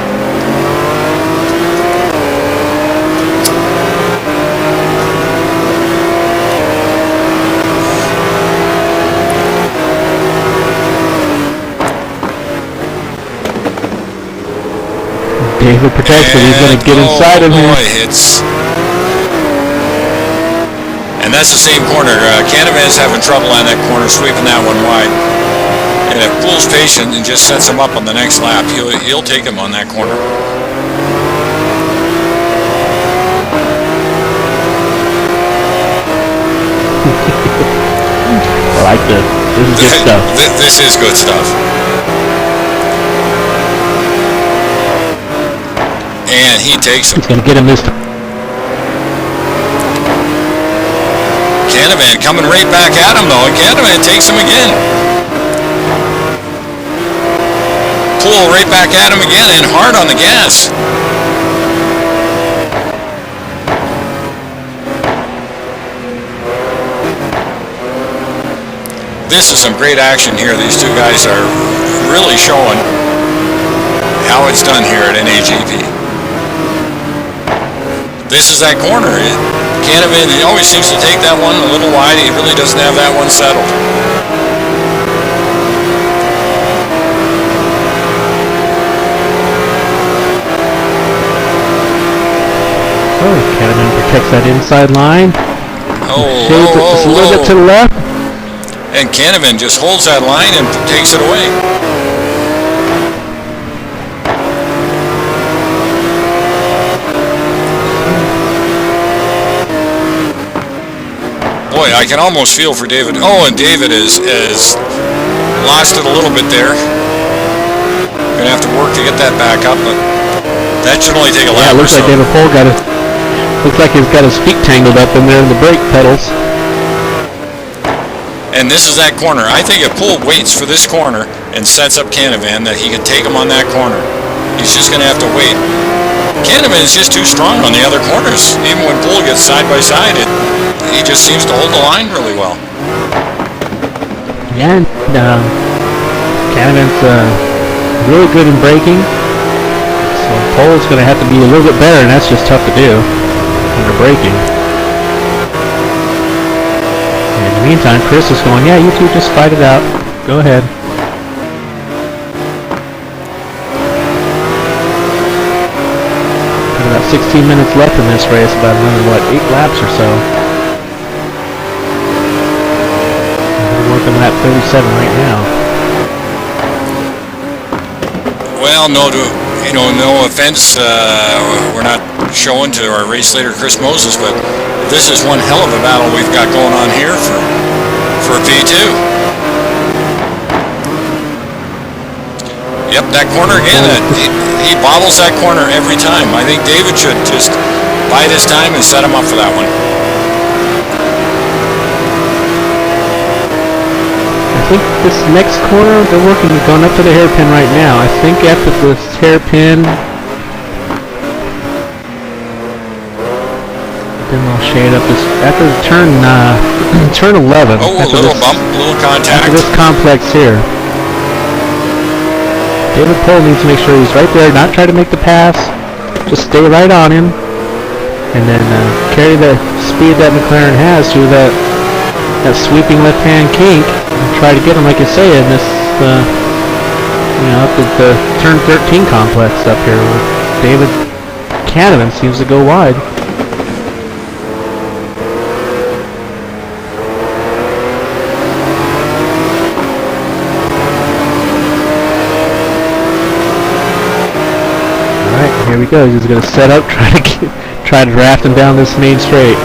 David protects it. He's going to get inside of him. And that's the same corner. Canavan's having trouble on that corner, sweeping that one wide. And if Poole's patient and just sets him up on the next lap, he'll take him on that corner. I like this. This is good stuff. This is good stuff. And he takes him. He's going to get him this time. Canavan coming right back at him though, and Canavan takes him again. Poole right back at him again and hard on the gas. This is some great action here. These two guys are really showing how it's done here at NAGP. This is that corner. Canavan, he always seems to take that one a little wide. He really doesn't have that one settled. Oh, Canavan protects that inside line. Shaves it just a little bit to the left. And Canavan just holds that line and takes it away. Boy, I can almost feel for David. Oh, and David has lost it a little bit there. Gonna have to work to get that back up, but that should only take a lap. Yeah, it looks like David Poole got it. Looks like he's got his feet tangled up in there in the brake pedals. And this is that corner. I think if Poole waits for this corner and sets up Canavan, that he can take him on that corner. He's just gonna have to wait. Canavan is just too strong on the other corners. Even when Poole gets side by side, he just seems to hold the line really well. Yeah, and Canavan's really good in braking. So Pole's going to have to be a little bit better, and that's just tough to do under braking. In the meantime, Chris is going, yeah, you two just fight it out. Go ahead. About 16 minutes left in this race, about another, 8 laps or so. We're working lap 37 right now. Well, no offense, we're not showing to our race leader Chris Moses, but this is one hell of a battle we've got going on here for P2. Yep, that corner again, he bobbles that corner every time. I think David should just bide his time and set him up for that one. I think this next corner, they're going up to the hairpin right now. I think after this hairpin, then they'll shade up this, after the turn 11. Oh, a little bump, a little contact. After this complex here. David Poole needs to make sure he's right there, not try to make the pass, just stay right on him, and then carry the speed that McLaren has through that sweeping left-hand kink, and try to get him, like you say, in this, up at the turn 13 complex up here, where David Canavan seems to go wide. Here we go. He's going to set up, try to draft him down this main straight.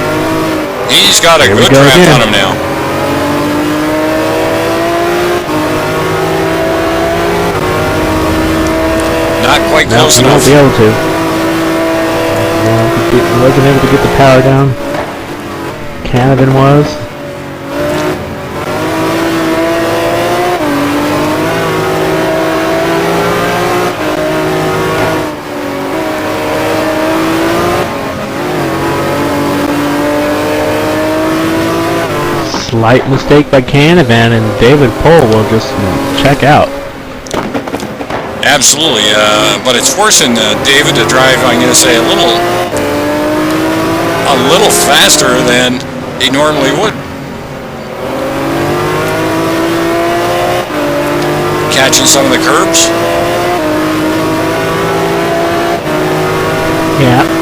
He's got a good draft on him now. quite No, close he won't enough. be able to. No, he wasn't able to get the power down. Canavan was. Slight mistake by Canavan, and David Pohl will just check out. Absolutely, but it's forcing David to drive, I'm going to say, a little faster than he normally would. Catching some of the curbs. Yeah.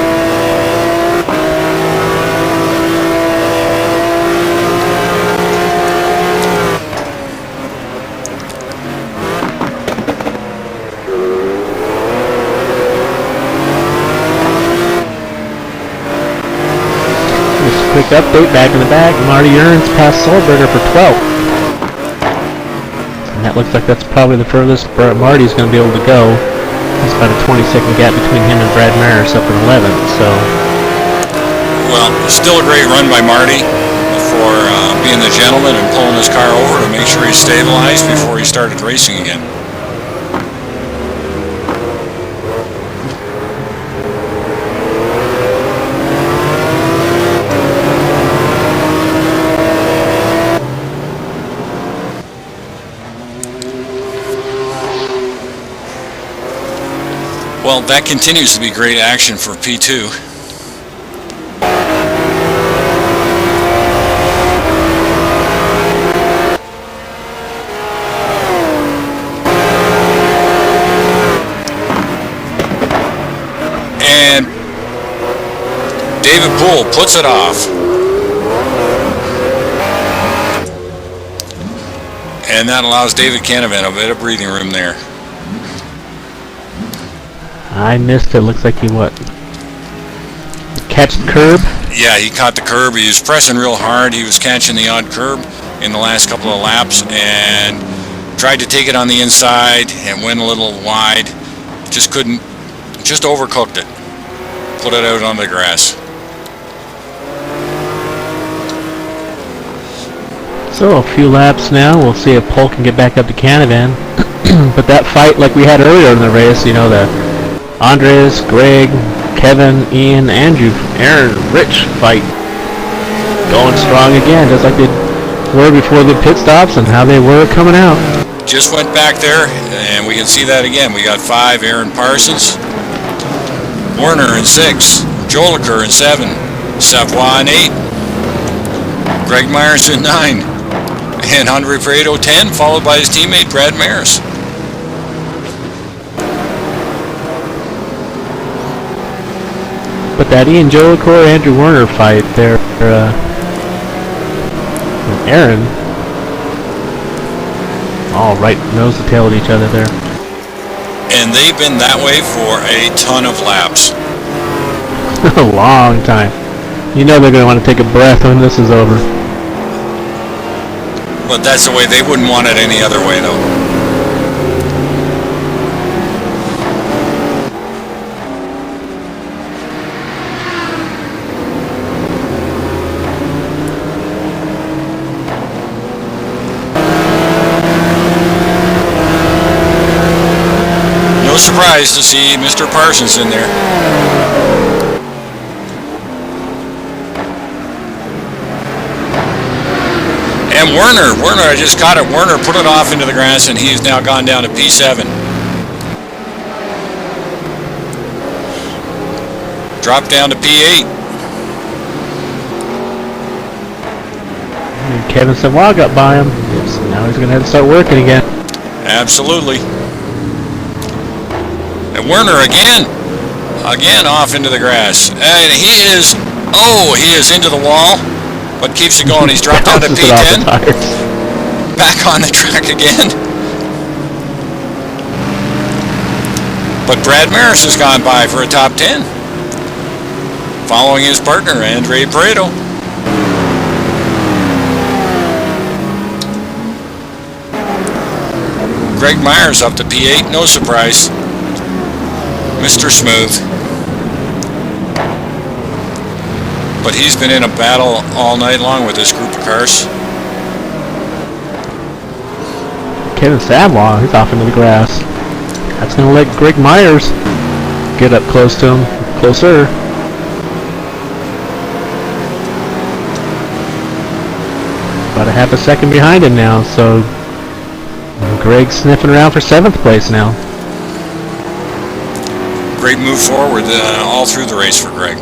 Quick update, back in the back, Marty Ernst passed Solberger for 12th. And that looks like that's probably the furthest Marty's going to be able to go. It's about a 20-second gap between him and Brad Maris up in 11th, so... Well, still a great run by Marty for being the gentleman and pulling his car over to make sure he's stabilized before he started racing again. Well, that continues to be great action for P2. And David Pohl puts it off. And that allows David Canavan a bit of breathing room there. I missed it. Looks like he what? Catch the curb? Yeah, he caught the curb. He was pressing real hard. He was catching the odd curb in the last couple of laps and tried to take it on the inside and went a little wide. Just couldn't, just overcooked it. Put it out on the grass. So a few laps now. We'll see if Pohl can get back up to Canavan. But that fight like we had earlier in the race, you know, the Andres, Greg, Kevin, Ian, Andrew, Aaron, Rich fight going strong again, just like they were before the pit stops and how they were coming out. Just went back there, and we can see that again. We got 5, Aaron Parsons, Werner in 6, Joliker in 7, Savoie in 8, Greg Myers in 9, and Andre Prado 10, followed by his teammate Brad Maris. But that Ian Jolicoeur, Andrew Werner fight there, and Aaron, all right nose to tail at each other there. And they've been that way for a ton of laps. A long time. You know they're going to want to take a breath when this is over. But that's the way. They wouldn't want it any other way, though. No surprise to see Mr. Parsons in there. And Werner, I just caught it. Werner put it off into the grass, and he's now gone down to P7. Dropped down to P8. And Kevin Savoie got by him. So now he's going to have to start working again. Absolutely. And Werner again off into the grass. And he is into the wall, but keeps it going. He's dropped down to P10. Back on the track again. But Brad Maris has gone by for a top 10, following his partner, Andre Prado. Greg Myers up to P8, no surprise. Mr. Smooth. But he's been in a battle all night long with this group of cars. Kevin Sadlaw, he's off into the grass. That's going to let Greg Myers get up close to him. Closer. About a half a second behind him now, so Greg's sniffing around for 7th place now. Great move forward all through the race for Greg.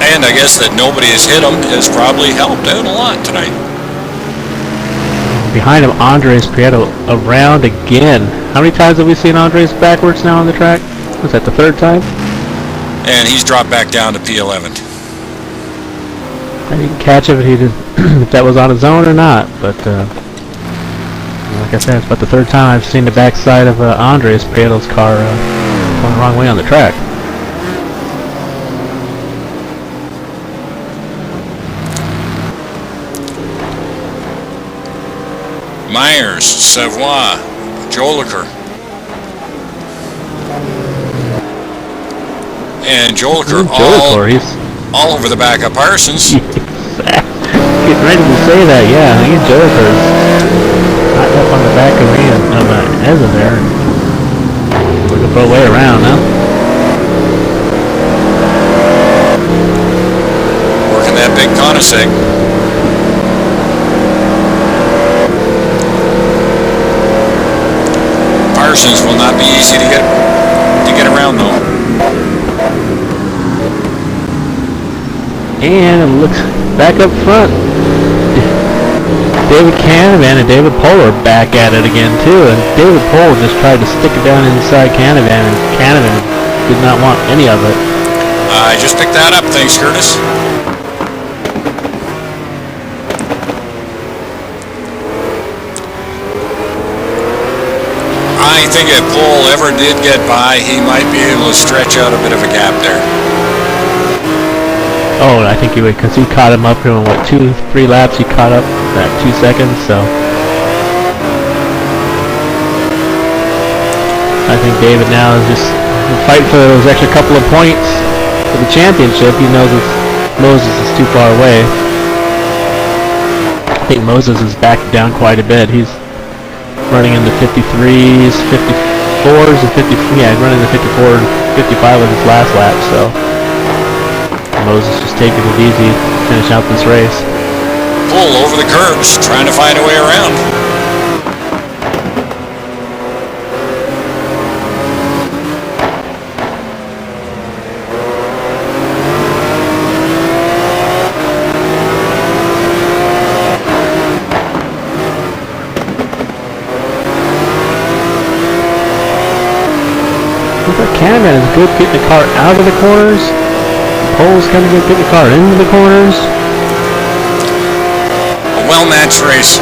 And I guess that nobody has hit him has probably helped out a lot tonight. Behind him, Andres Prieto around again. How many times have we seen Andres backwards now on the track? Was that the 3rd time? And he's dropped back down to P11. I didn't catch if if that was on his own or not, but like I said, it's about the 3rd time I've seen the backside of Andres Prieto's car going the wrong way on the track. Myers, Savoy, Joliker. And Joliker all over the back of Parsons. Getting ready to say that, yeah. I think Joliker's not up on the back of me of Ezra there. Looking for a way around, huh? Working that big Koenigsegg. Parsons will not be easy to get around though. And it looks back up front. David Canavan and David Pohl are back at it again too. And David Pohl just tried to stick it down inside Canavan, and Canavan did not want any of it. I just picked that up. Thanks, Curtis. I think if Pohl ever did get by, he might be able to stretch out a bit of a gap there. Oh, I think he would, because he caught him up in, what, 2-3 laps, he caught up at 2 seconds, so. I think David now is just fighting for those extra couple of points for the championship. He knows Moses is too far away. I think Moses is backed down quite a bit. He's running in the 53s, 54s, and 50. Yeah, he's running the 54 and 55 with his last lap, so. Moses just taking it easy to finish out this race. Pull over the curbs, trying to find a way around. Looks like Canavan is good getting the car out of the corners. Pohl's kind of good getting the car into the corners. A well-matched race.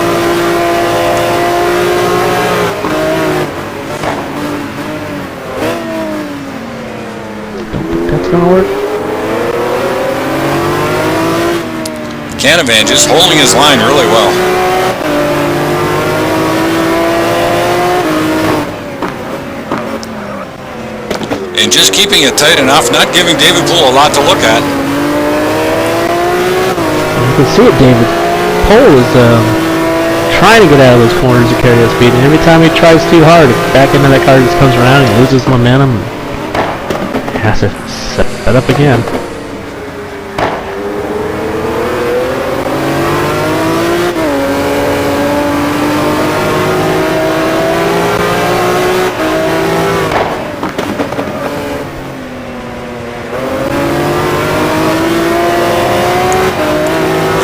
Don't think that's gonna work. Canavan just holding his line really well. And just keeping it tight enough, not giving David Pohl a lot to look at. You can see it, David Pohl is trying to get out of those corners to carry that speed, and every time he tries too hard, back into that car just comes around and he loses momentum. He has to set up again.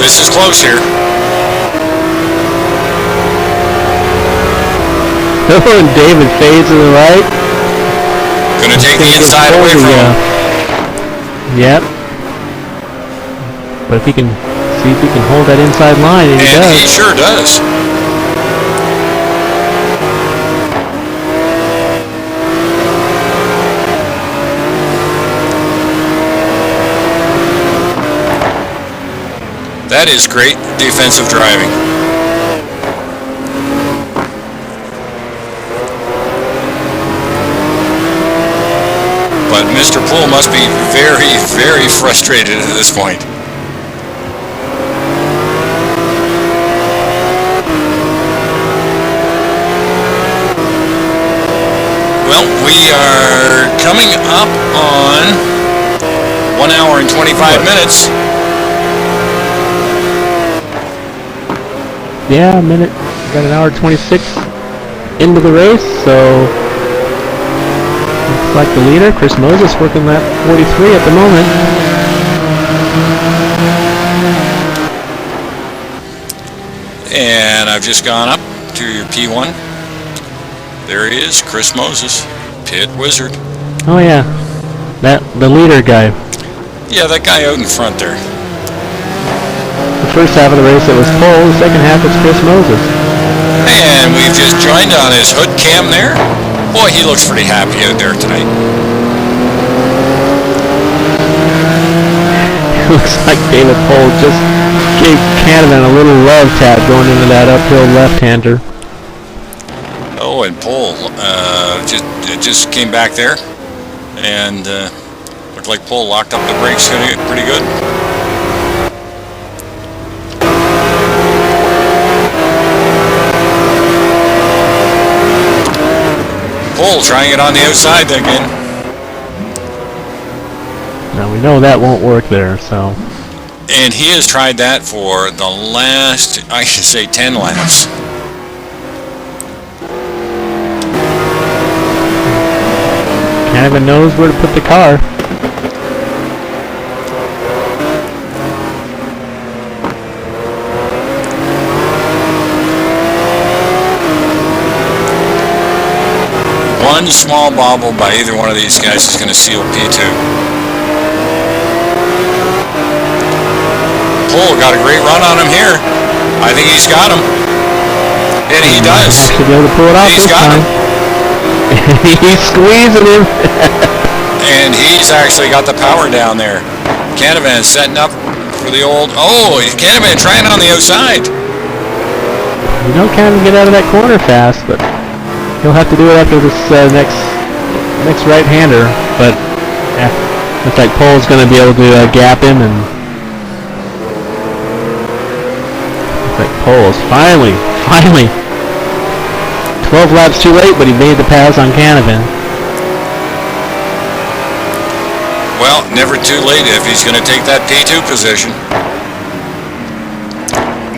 This is close here. Oh, and David fades to the right. Gonna take the inside away from him. Yep. But if he can see if he can hold that inside line, and he does. He sure does. That is great defensive driving. but Mr. Poole must be very, very frustrated at this point. Well, we are coming up on 1 hour and 25 minutes. Yeah, a minute. We got an hour 26 into the race, so looks like the leader, Chris Moses, working lap 43 at the moment. And I've just gone up to your P1. There he is, Chris Moses, pit wizard. Oh yeah, the leader guy. Yeah, that guy out in front there. The first half of the race it was Cole, the second half was Chris Moses. And we've just joined on his hood cam there. Boy, he looks pretty happy out there tonight. It looks like David Pohl just gave Canavan a little love tap going into that uphill left-hander. Oh, and Pohl just came back there, and looked like Pohl locked up the brakes pretty good. Pohl trying it on the outside again. Now we know that won't work there, so. And he has tried that for the last, I should say, 10 laps. Canavan knows where to put the car. One small bobble by either one of these guys is going to seal P2. Pohl got a great run on him here. I think he's got him. And he does. Actually be able to pull it off He's this got time. him. He's squeezing him. And he's actually got the power down there. Canavan setting up for the old... Oh, Canavan trying it on the outside. You know Canavan get out of that corner fast, but he'll have to do it after this next right-hander. But looks like Pohl's going to be able to gap him, and looks like Pohl's finally 12 laps too late, but he made the pass on Canavan. Well, never too late if he's going to take that P2 position.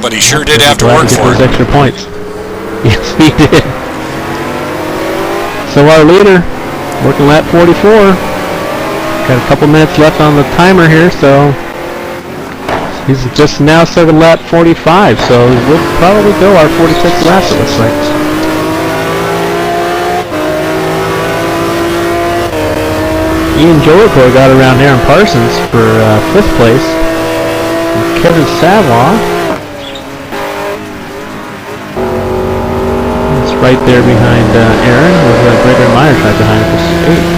But he sure did have to work for it. Those extra points. Yes, he did. So our leader, working lap 44. Got a couple minutes left on the timer here, so he's just now started lap 45. So we'll probably go our 46 laps, it looks like. Ian Jolicoeur got around Aaron Parsons for 5th place. And Kevin Savoie is right there behind Aaron, with Gregory Myers right behind him for 8th.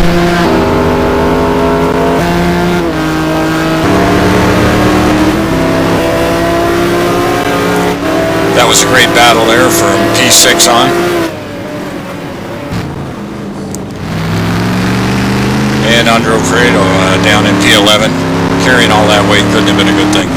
That was a great battle there from P6 on. And Andro Credo down in P11, carrying all that weight couldn't have been a good thing.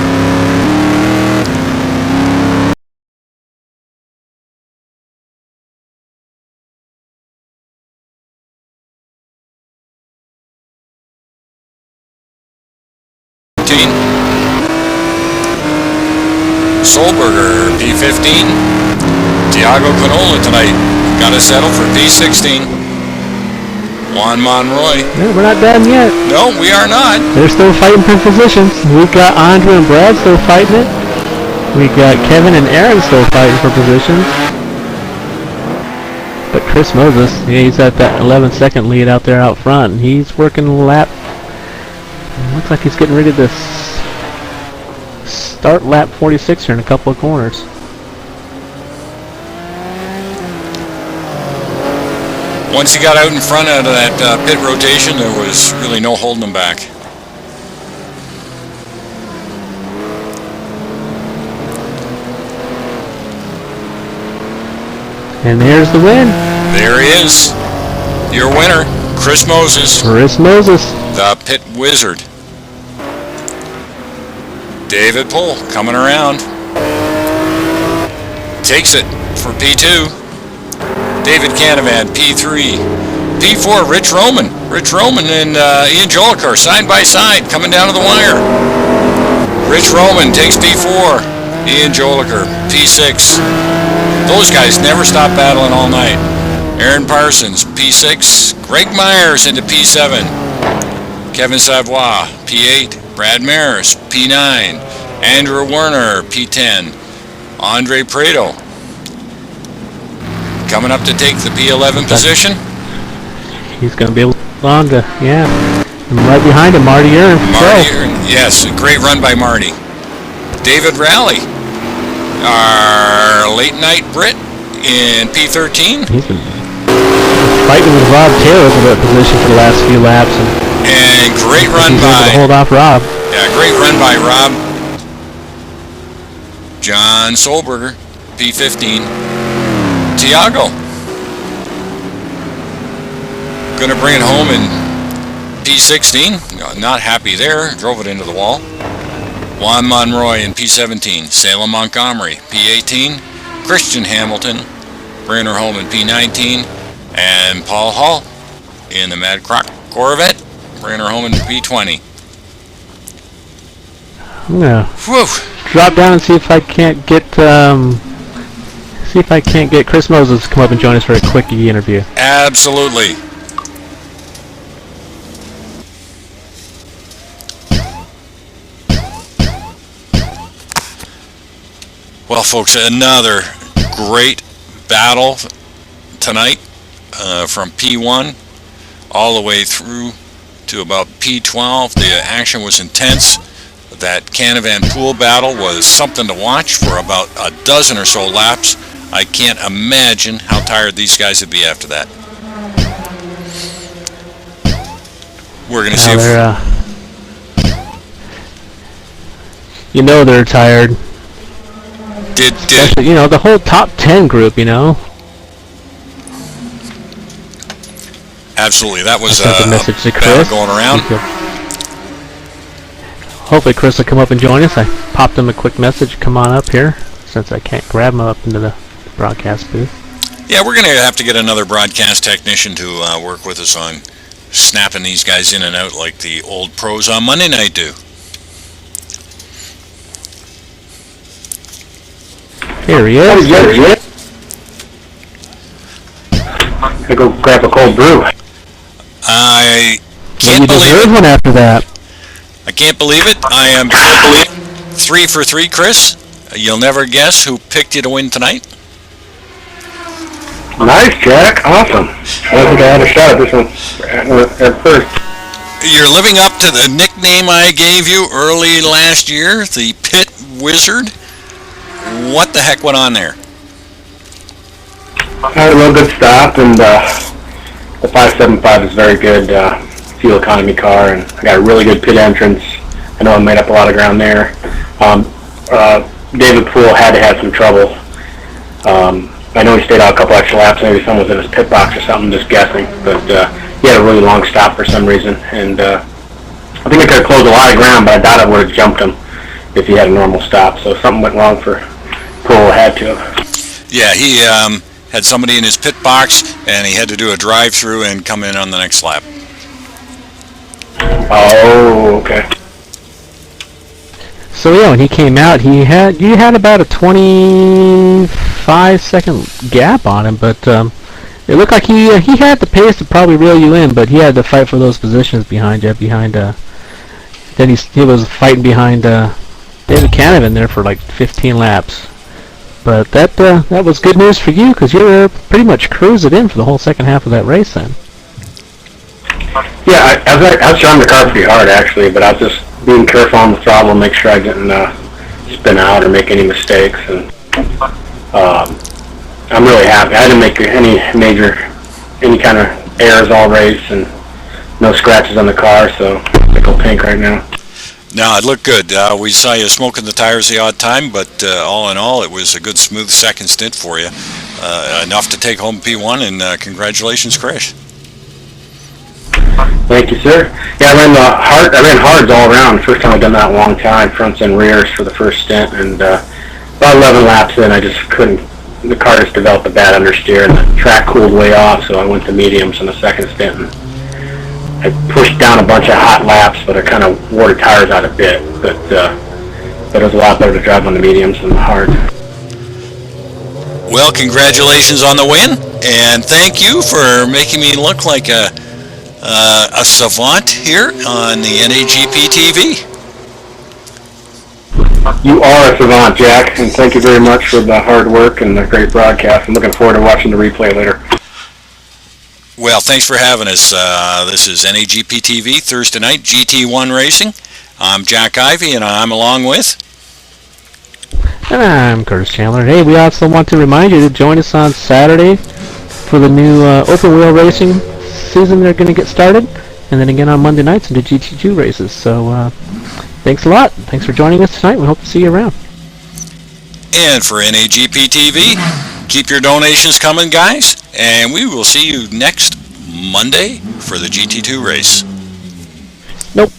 Solberger, P15. Tiago Canola tonight. Got to settle for P16. Juan Monroy. No, we're not done yet. No, we are not. They're still fighting for positions. We've got Andrew and Brad still fighting it. We got Kevin and Aaron still fighting for positions. But Chris Moses, yeah, he's at that 11-second lead out there out front. He's working the lap. Looks like he's getting ready to start lap 46 here in a couple of corners. Once he got out in front out of that pit rotation, there was really no holding him back. And there's the win. There he is, your winner, Chris Moses, the pit wizard. David Pohl coming around. Takes it for P2. David Canavan, P3. P4, Rich Roman. Rich Roman and Ian Jolicoeur side by side coming down to the wire. Rich Roman takes P4. Ian Jolicoeur, P6. Those guys never stop battling all night. Aaron Parsons, P6. Greg Myers into P7. Kevin Savoie, P8. Brad Maris, P9. Andrew Werner, P10. Andre Prado coming up to take the P11 position. He's going to be on to, yeah. And right behind him, Marty Aaron. Yes, a great run by Marty. David Rowley, our late night Brit in P13. He's been fighting with Rob Taylor for that position for the last few laps. And great run by... hold off Rob. Yeah, great run by Rob. John Solberger, P15. Tiago. Going to bring it home in P16. Not happy there. Drove it into the wall. Juan Monroy in P17. Salem Montgomery, P18. Christian Hamilton, bringing her home in P19. And Paul Hall in the Mad Croc Corvette, bringing her home in P20. Yeah. Whew. Drop down and see if I can't get Chris Moses to come up and join us for a quickie interview. Absolutely. Well, folks, another great battle tonight from P1 all the way through to about P12. The action was intense. That Canavan pool battle was something to watch for about a dozen or so laps. I can't imagine how tired these guys would be after that. We're going to see if... you know they're tired. Especially, you know, the whole top 10 group, you know. Absolutely. That was a message to Chris going around. Hopefully Chris will come up and join us. I popped him a quick message, come on up here, since I can't grab him up into the broadcast booth. Yeah, we're going to have to get another broadcast technician to work with us on snapping these guys in and out like the old pros on Monday night do. Here he is. I go grab a cold brew. I can't believe it. One after that. I can't believe it. I am 3 for 3, Chris. You'll never guess who picked you to win tonight. Nice, Jack. Awesome. I think I had a shot at this one at first. You're living up to the nickname I gave you early last year, the Pit Wizard. What the heck went on there? I had a real good stop, and the 575 is very good fuel economy car, and I got a really good pit entrance. I know I made up a lot of ground there. David Poole had to have some trouble. I know he stayed out a couple extra laps. Maybe someone was in his pit box or something, just guessing. But he had a really long stop for some reason, and I think I could have closed a lot of ground, but I doubt I would have jumped him if he had a normal stop. So something went wrong for Poole. Had to. Yeah, he had somebody in his pit box, and he had to do a drive-through and come in on the next lap. Oh, okay. So yeah, when he came out, you had about a 25-second gap on him, but it looked like he had the pace to probably reel you in, but he had to fight for those positions behind you. Then he was fighting behind David Canavan there for like 15 laps. But that was good news for you, because you were pretty much cruising in for the whole second half of that race then. Yeah, I was driving the car pretty hard actually, but I was just being careful on the throttle, make sure I didn't spin out or make any mistakes. And I'm really happy. I didn't make any kind of errors all race, and no scratches on the car, so nickel pink right now. No, it looked good. We saw you smoking the tires the odd time, but all in all, it was a good, smooth second stint for you. Enough to take home P1, and congratulations, Chris. Thank you, sir. Yeah, I ran hards all around. First time I've done that in a long time, fronts and rears for the first stint, and about 11 laps in, I just couldn't. The car just developed a bad understeer, and the track cooled way off, so I went to mediums in the second stint. And I pushed down a bunch of hot laps, but I kind of wore the tires out a bit. But it was a lot better to drive on the mediums than the hards. Well, congratulations on the win, and thank you for making me look like a savant here on the NAGP TV. You are a savant, Jack, and thank you very much for the hard work and the great broadcast. I'm looking forward to watching the replay later. Well, thanks for having us. This is NAGP TV, Thursday night, GT1 Racing. I'm Jack Ivey, and I'm along with... And I'm Curtis Chandler. Hey, we also want to remind you to join us on Saturday for the new open wheel racing season. They're going to get started, and then again on Monday nights in the GT2 races. So thanks a lot. Thanks for joining us tonight. We hope to see you around. And for NAGP TV, keep your donations coming, guys, and we will see you next Monday for the GT2 race. Nope.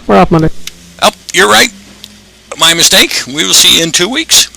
We're off Monday. Oh, you're right. My mistake. We will see you in 2 weeks.